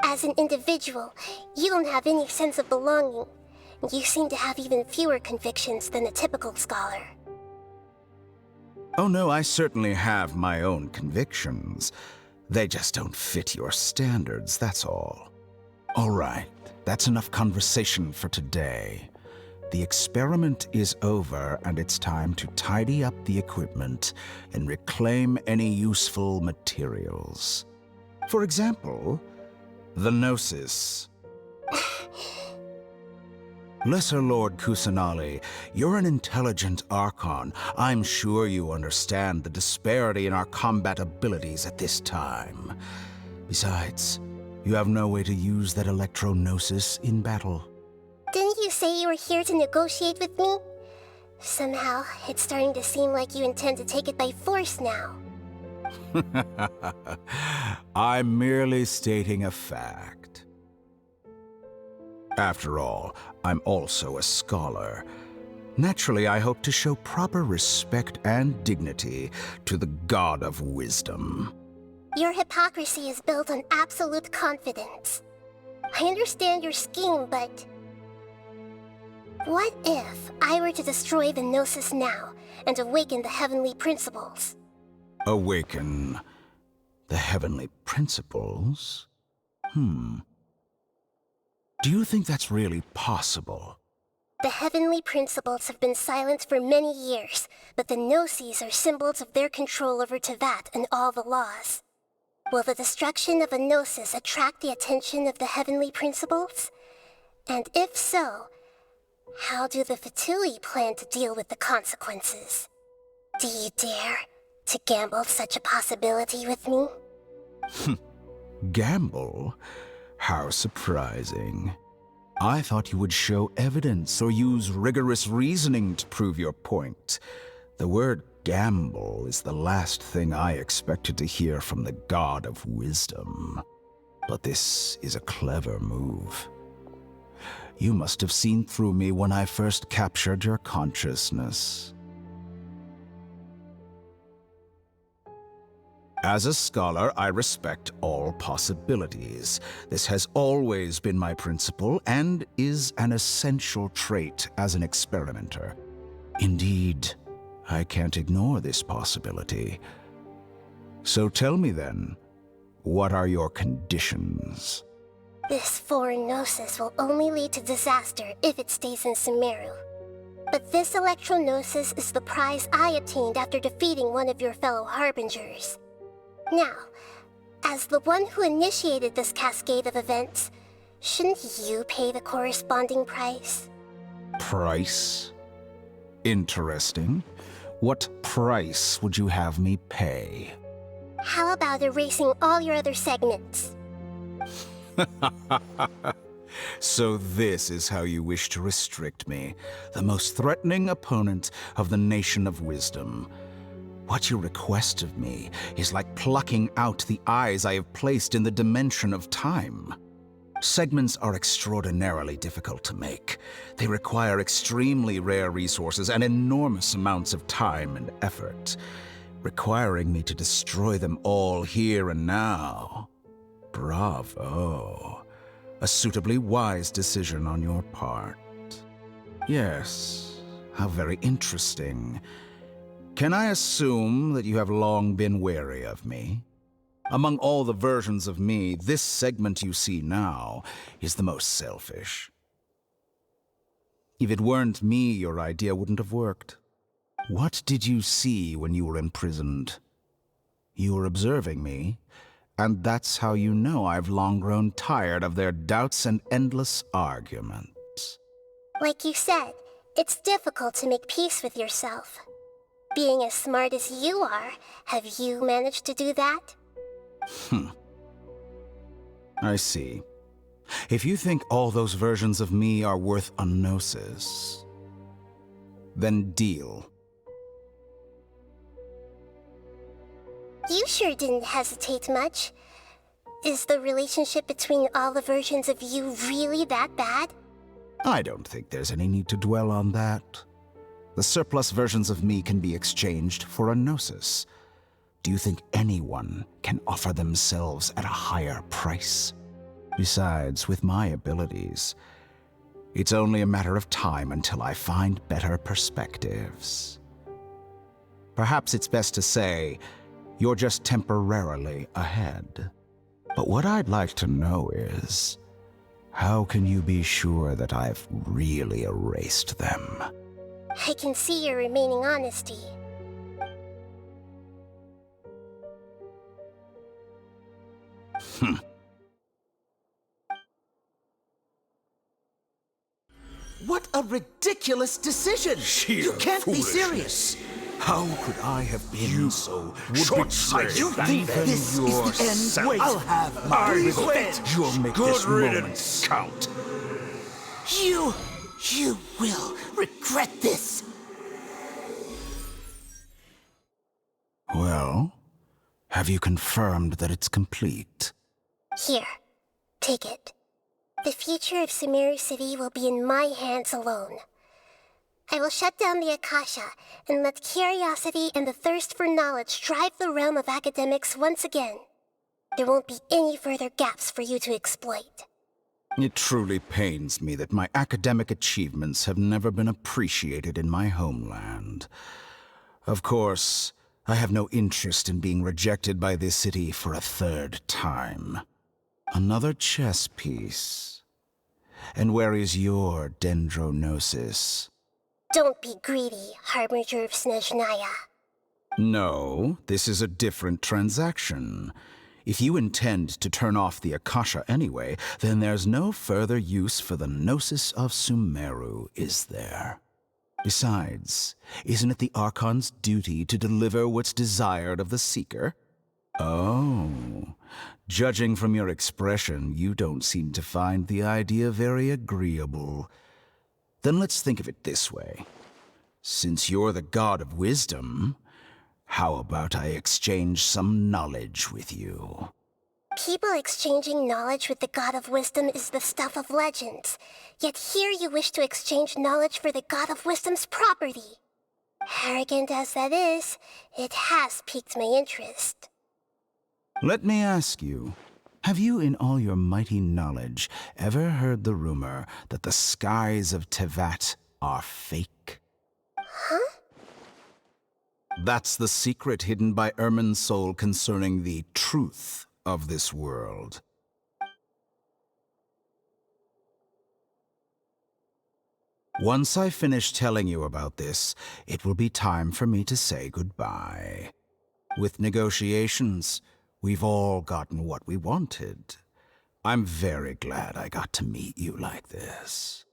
As an individual, you don't have any sense of belonging. You seem to have even fewer convictions than a typical scholar. Oh no, I certainly have my own convictions. They just don't fit your standards, that's all. All right, that's enough conversation for today. The experiment is over, and it's time to tidy up the equipment and reclaim any useful materials. For example, the Gnosis. Lesser Lord Kusanali, you're an intelligent Archon. I'm sure you understand the disparity in our combat abilities at this time. Besides, you have no way to use that electro-gnosis in battle. Didn't you say you were here to negotiate with me? Somehow, it's starting to seem like you intend to take it by force now. I'm merely stating a fact. After all, I'm also a scholar. Naturally, I hope to show proper respect and dignity to the God of Wisdom. Your hypocrisy is built on absolute confidence. I understand your scheme, but... what if I were to destroy the Gnosis now and awaken the heavenly principles? Awaken the heavenly principles? Do you think that's really possible? The heavenly principles have been silent for many years, but the Gnosis are symbols of their control over Teyvat and all the laws. Will the destruction of a Gnosis attract the attention of the heavenly principles? And if so, how do the Fatui plan to deal with the consequences? Do you dare to gamble such a possibility with me? Gamble? How surprising. I thought you would show evidence or use rigorous reasoning to prove your point. The word gamble is the last thing I expected to hear from the God of Wisdom. But this is a clever move. You must have seen through me when I first captured your consciousness. As a scholar, I respect all possibilities. This has always been my principle and is an essential trait as an experimenter. Indeed, I can't ignore this possibility. So tell me then, what are your conditions? This foreign Gnosis will only lead to disaster if it stays in Sumeru. But this electro-Gnosis is the prize I obtained after defeating one of your fellow Harbingers. Now, as the one who initiated this cascade of events, shouldn't you pay the corresponding price? Price? Interesting. What price would you have me pay? How about erasing all your other segments? So this is how you wish to restrict me, the most threatening opponent of the Nation of Wisdom. What you request of me is like plucking out the eyes I have placed in the dimension of time. Segments are extraordinarily difficult to make. They require extremely rare resources and enormous amounts of time and effort, requiring me to destroy them all here and now. Bravo. A suitably wise decision on your part. Yes, How very interesting. Can I assume that you have long been wary of me? Among all the versions of me, this segment you see now is the most selfish. If it weren't me, your idea wouldn't have worked. What did you see when you were imprisoned? You were observing me, and that's how you know I've long grown tired of their doubts and endless arguments. Like you said, it's difficult to make peace with yourself. Being as smart as you are, have you managed to do that? I see. If you think all those versions of me are worth a gnosis, then deal. You sure didn't hesitate much. Is the relationship between all the versions of you really that bad? I don't think there's any need to dwell on that. The surplus versions of me can be exchanged for a gnosis. Do you think anyone can offer themselves at a higher price? Besides, with my abilities, it's only a matter of time until I find better perspectives. Perhaps it's best to say, you're just temporarily ahead. But what I'd like to know is, how can you be sure that I've really erased them? I can see your remaining honesty. What a ridiculous decision! You can't be serious! How could I have been so short-sighted. You think this is the end? Wait, I'll have my revenge! You'll make Good this moment riddance. count. You will regret this! Well, have you confirmed that it's complete? Here, take it. The future of Sumeru City will be in my hands alone. I will shut down the Akasha and let curiosity and the thirst for knowledge drive the realm of academics once again. There won't be any further gaps for you to exploit. It truly pains me that my academic achievements have never been appreciated in my homeland. Of course, I have no interest in being rejected by this city for a third time. Another chess piece. And where is your dendronosis? Don't be greedy, Harbinger of Snezhnaya. No, this is a different transaction. If you intend to turn off the Akasha anyway, then there's no further use for the Gnosis of Sumeru, is there? Besides, isn't it the Archon's duty to deliver what's desired of the Seeker? Oh, judging from your expression, you don't seem to find the idea very agreeable. Then let's think of it this way. Since you're the god of wisdom, how about I exchange some knowledge with you? People exchanging knowledge with the God of Wisdom is the stuff of legends. Yet here you wish to exchange knowledge for the God of Wisdom's property. Arrogant as that is, it has piqued my interest. Let me ask you, have you in all your mighty knowledge ever heard the rumor that the skies of Teyvat are fake? Huh? That's the secret hidden by Ermin's soul concerning the truth of this world. Once I finish telling you about this, it will be time for me to say goodbye. With negotiations, we've all gotten what we wanted. I'm very glad I got to meet you like this.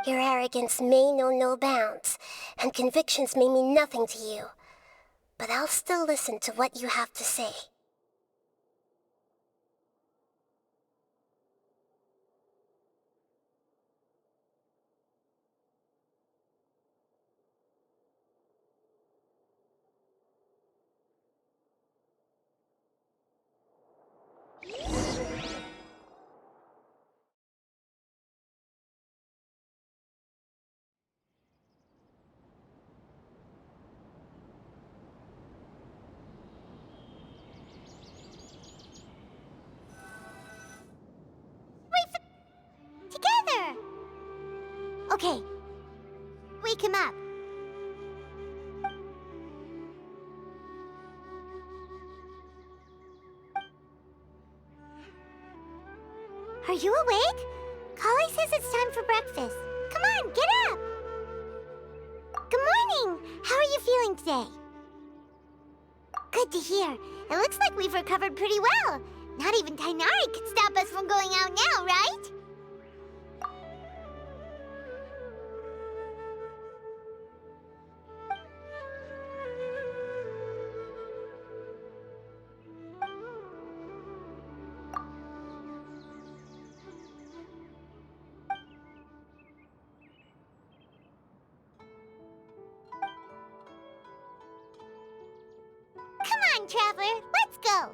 Your arrogance may know no bounds, and convictions may mean nothing to you. But I'll still listen to what you have to say. Together! Okay. Wake him up. Are you awake? Kali says it's time for breakfast. Come on, get up! Good morning! How are you feeling today? Good to hear. It looks like we've recovered pretty well. Not even Tainari could stop us from going out now, right? Come on, Traveler, let's go!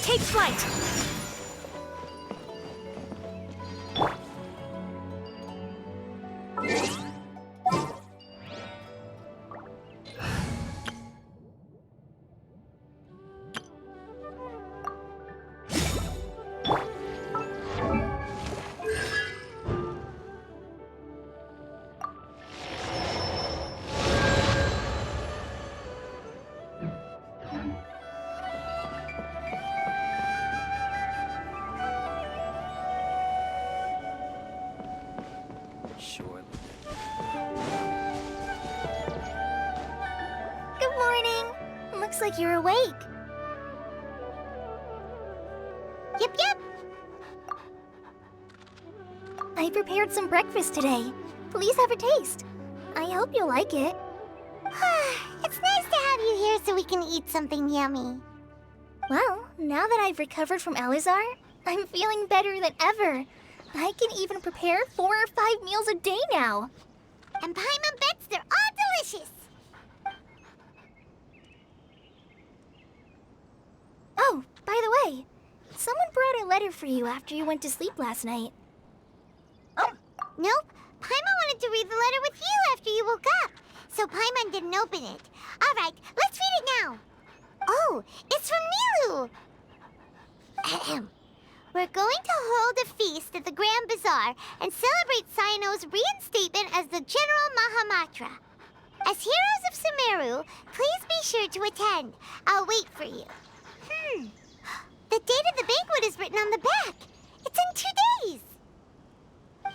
Take flight! Good morning. Looks like you're awake. Yep, yep! I prepared some breakfast today. Please have a taste. I hope you'll like it. It's nice to have you here so we can eat something yummy. Well, now that I've recovered from Elazar, I'm feeling better than ever. I can even prepare 4 or 5 meals a day now. And Paimon bets they're all delicious. Oh, by the way, someone brought a letter for you after you went to sleep last night. Nope, Paimon wanted to read the letter with you after you woke up. So Paimon didn't open it. Alright, let's read it now. Oh, it's from Nilu. Ahem. We're going to hold a feast at the Grand Bazaar and celebrate Cyano's reinstatement as the General Mahamatra. As heroes of Sumeru, please be sure to attend. I'll wait for you. The date of the banquet is written on the back. It's in 2 days.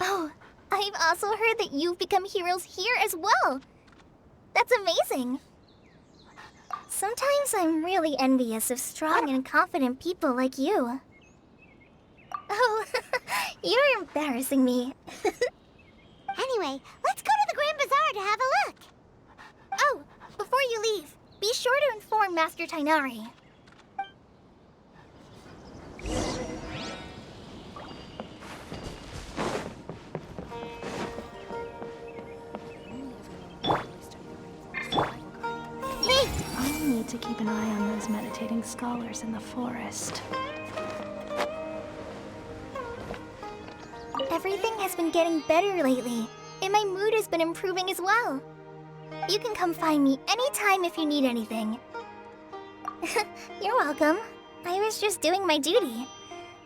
Oh, I've also heard that you've become heroes here as well. That's amazing. Sometimes I'm really envious of strong and confident people like you. Oh, you're embarrassing me. Anyway, let's go to the Grand Bazaar to have a look. Oh, before you leave, be sure to inform Master Tainari. I'll need to keep an eye on those meditating scholars in the forest. Everything has been getting better lately, and my mood has been improving as well. You can come find me anytime if you need anything. You're welcome. I was just doing my duty.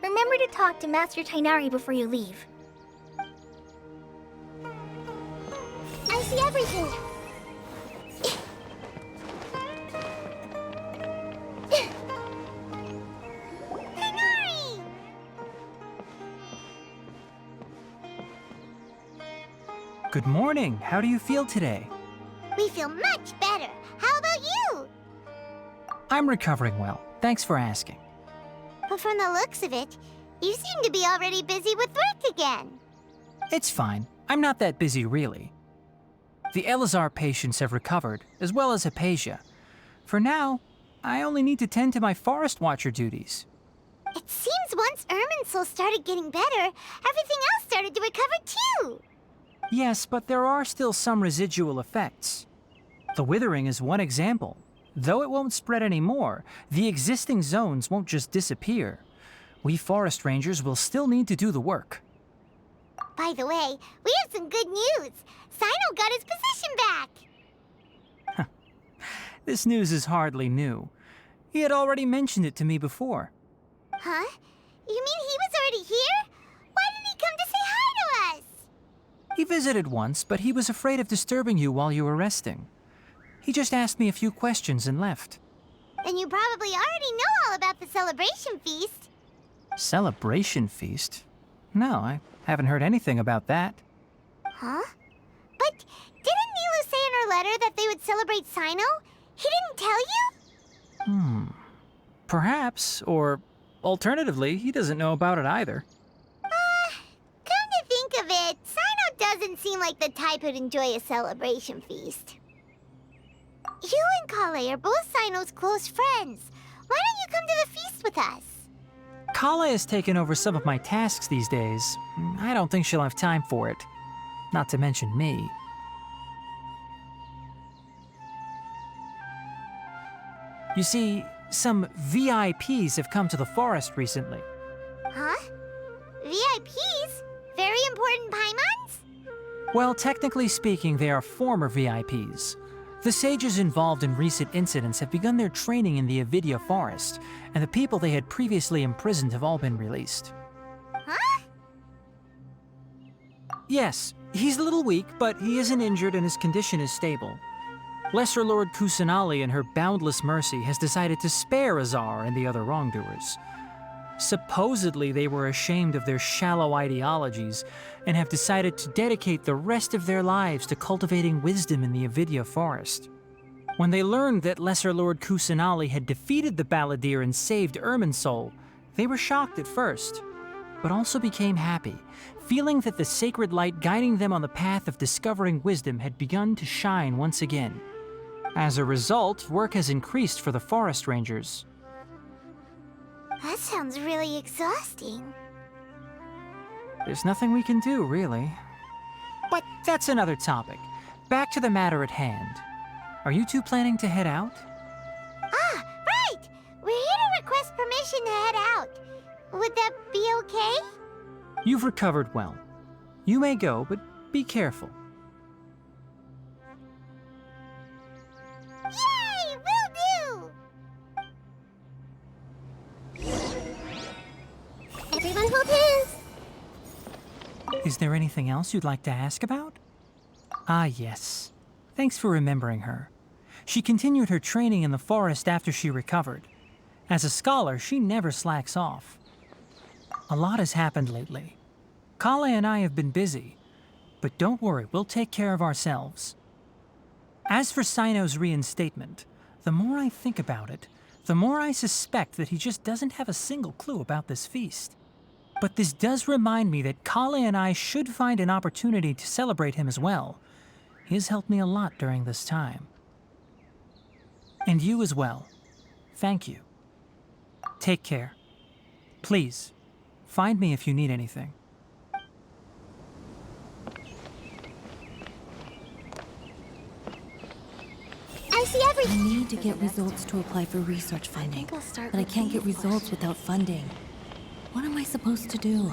Remember to talk to Master Tainari before you leave. I see everything. Tainari! Good morning. How do you feel today? We feel much better. How about you? I'm recovering well. Thanks for asking. But from the looks of it, you seem to be already busy with work again. It's fine. I'm not that busy, really. The Elazar patients have recovered, as well as Hypatia. For now, I only need to tend to my Forest Watcher duties. It seems once Irminsul started getting better, everything else started to recover too. Yes, but there are still some residual effects. The withering is one example. Though it won't spread anymore, the existing zones won't just disappear. We forest rangers will still need to do the work. By the way, we have some good news. Sino got his position back. This news is hardly new. He had already mentioned it to me before. Huh? You mean he was already here? Why didn't he come to say hi to us? He visited once, but he was afraid of disturbing you while you were resting. He just asked me a few questions and left. Then you probably already know all about the celebration feast. Celebration feast? No, I haven't heard anything about that. Huh? But didn't Nilu say in her letter that they would celebrate Sino? He didn't tell you? Perhaps, or alternatively, he doesn't know about it either. Come to think of it, Sino doesn't seem like the type who'd enjoy a celebration feast. You and Kale are both Sino's close friends. Why don't you come to the feast with us? Kala has taken over some of my tasks these days. I don't think she'll have time for it. Not to mention me. You see, some VIPs have come to the forest recently. Huh? VIPs? Very important Paimons? Well, technically speaking, they are former VIPs. The sages involved in recent incidents have begun their training in the Avidya forest, and the people they had previously imprisoned have all been released. Huh? Yes, he's a little weak, but he isn't injured and his condition is stable. Lesser Lord Kusanali, in her boundless mercy, has decided to spare Azar and the other wrongdoers. Supposedly, they were ashamed of their shallow ideologies and have decided to dedicate the rest of their lives to cultivating wisdom in the Avidya forest. When they learned that Lesser Lord Kusanali had defeated the Balladeer and saved Irminsul, they were shocked at first, but also became happy, feeling that the sacred light guiding them on the path of discovering wisdom had begun to shine once again. As a result, work has increased for the forest rangers. That sounds really exhausting. There's nothing we can do, really. But that's another topic. Back to the matter at hand. Are you two planning to head out? Ah, right! We're here to request permission to head out. Would that be okay? You've recovered well. You may go, but be careful. Yay! Will do! Everyone hold hands. Is there anything else you'd like to ask about? Ah, yes. Thanks for remembering her. She continued her training in the forest after she recovered. As a scholar, she never slacks off. A lot has happened lately. Kale and I have been busy, but don't worry, we'll take care of ourselves. As for Sino's reinstatement, the more I think about it, the more I suspect that he just doesn't have a single clue about this feast. But this does remind me that Kale and I should find an opportunity to celebrate him as well. He has helped me a lot during this time. And you as well. Thank you. Take care. Please, find me if you need anything. I see everything. I need to get results to apply for research funding, but I can't get results without funding. What am I supposed to do?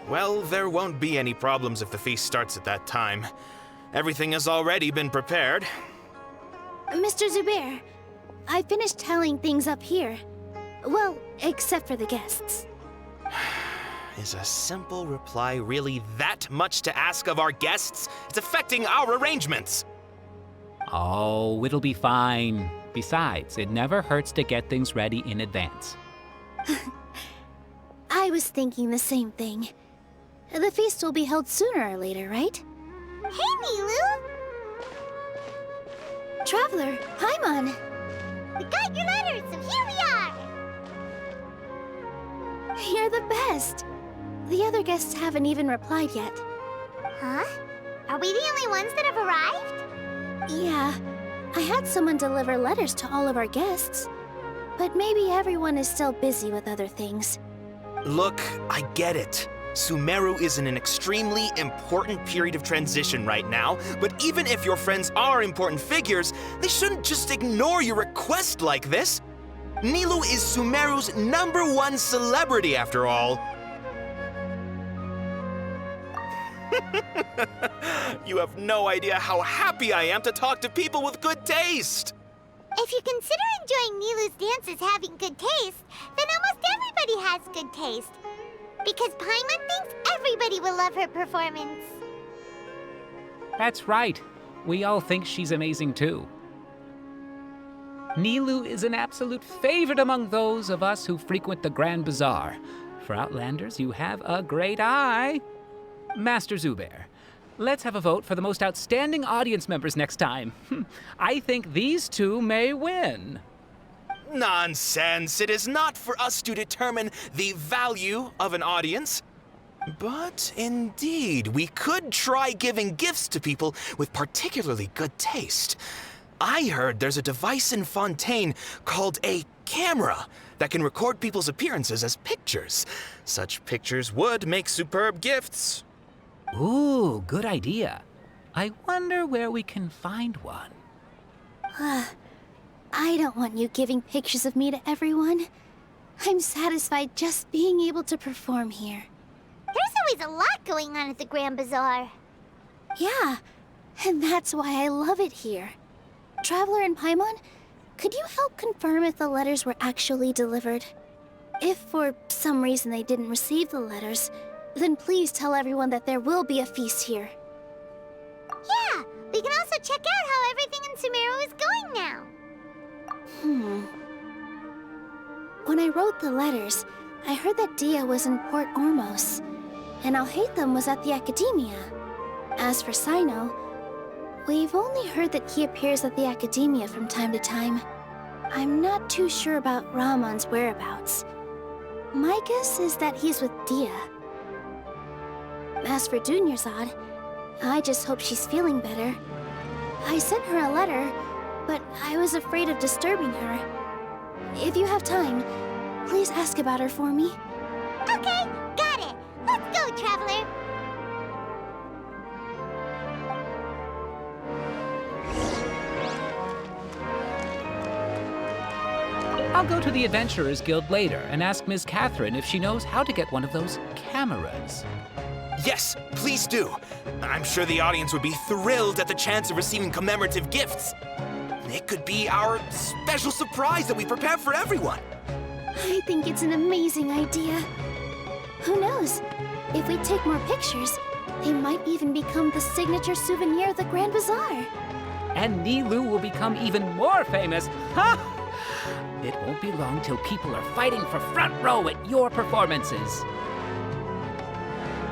Well, there won't be any problems if the feast starts at that time. Everything has already been prepared. Mr. Zubair, I finished tallying things up here. Well, except for the guests. Is a simple reply really that much to ask of our guests? It's affecting our arrangements! Oh, it'll be fine. Besides, it never hurts to get things ready in advance. I was thinking the same thing. The feast will be held sooner or later, right? Hey, Nilu! Traveler, Paimon! We got your letters, so here we are! You're the best! The other guests haven't even replied yet. Huh? Are we the only ones that have arrived? Yeah, I had someone deliver letters to all of our guests. But maybe everyone is still busy with other things. Look, I get it. Sumeru is in an extremely important period of transition right now, but even if your friends are important figures, they shouldn't just ignore your request like this. Nilou is Sumeru's #1 celebrity, after all. You have no idea how happy I am to talk to people with good taste. If you consider enjoying Nilou's dances having good taste, then almost everybody has good taste. Because Paimon thinks everybody will love her performance. That's right. We all think she's amazing too. Nilou is an absolute favorite among those of us who frequent the Grand Bazaar. For Outlanders, you have a great eye. Master Zubair, let's have a vote for the most outstanding audience members next time. I think these two may win. Nonsense! It is not for us to determine the value of an audience. But indeed, we could try giving gifts to people with particularly good taste. I heard there's a device in Fontaine called a camera that can record people's appearances as pictures. Such pictures would make superb gifts. Ooh, good idea. I wonder where we can find one. I don't want you giving pictures of me to everyone. I'm satisfied just being able to perform here. There's always a lot going on at the Grand Bazaar. Yeah, and that's why I love it here. Traveler and Paimon, could you help confirm if the letters were actually delivered? If for some reason they didn't receive the letters, then please tell everyone that there will be a feast here. Yeah, we can also check out how everything in Sumeru is going now. When I wrote the letters, I heard that Dia was in Port Ormos, and Alhaitham was at the Academia. As for Sino, we've only heard that he appears at the Academia from time to time. I'm not too sure about Rahman's whereabouts. My guess is that he's with Dia. As for Dunyarzad, I just hope she's feeling better. I sent her a letter, but I was afraid of disturbing her. If you have time, please ask about her for me. Okay, got it. Let's go, Traveler. I'll go to the Adventurers Guild later and ask Ms. Catherine if she knows how to get one of those cameras. Yes, please do. I'm sure the audience would be thrilled at the chance of receiving commemorative gifts. It could be our special surprise that we prepare for everyone. I think it's an amazing idea. Who knows? If we take more pictures, they might even become the signature souvenir of the Grand Bazaar. And Nilou will become even more famous. Ha! It won't be long till people are fighting for front row at your performances.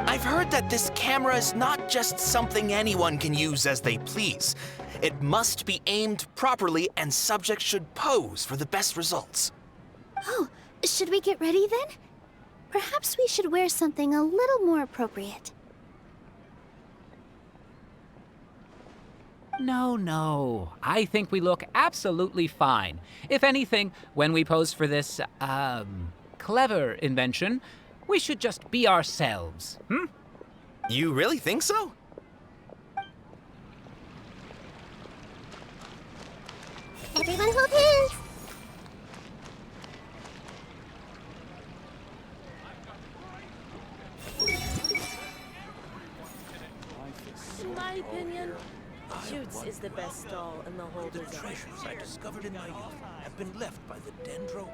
I've heard that this camera is not just something anyone can use as they please. It must be aimed properly, and subjects should pose for the best results. Oh, should we get ready then? Perhaps we should wear something a little more appropriate. No. I think we look absolutely fine. If anything, when we pose for this, clever invention, we should just be ourselves, You really think so? Everyone hold hands. In my opinion, Jude's is the best stall in the whole The bazaar. treasures I discovered in my youth have been left by the Dendro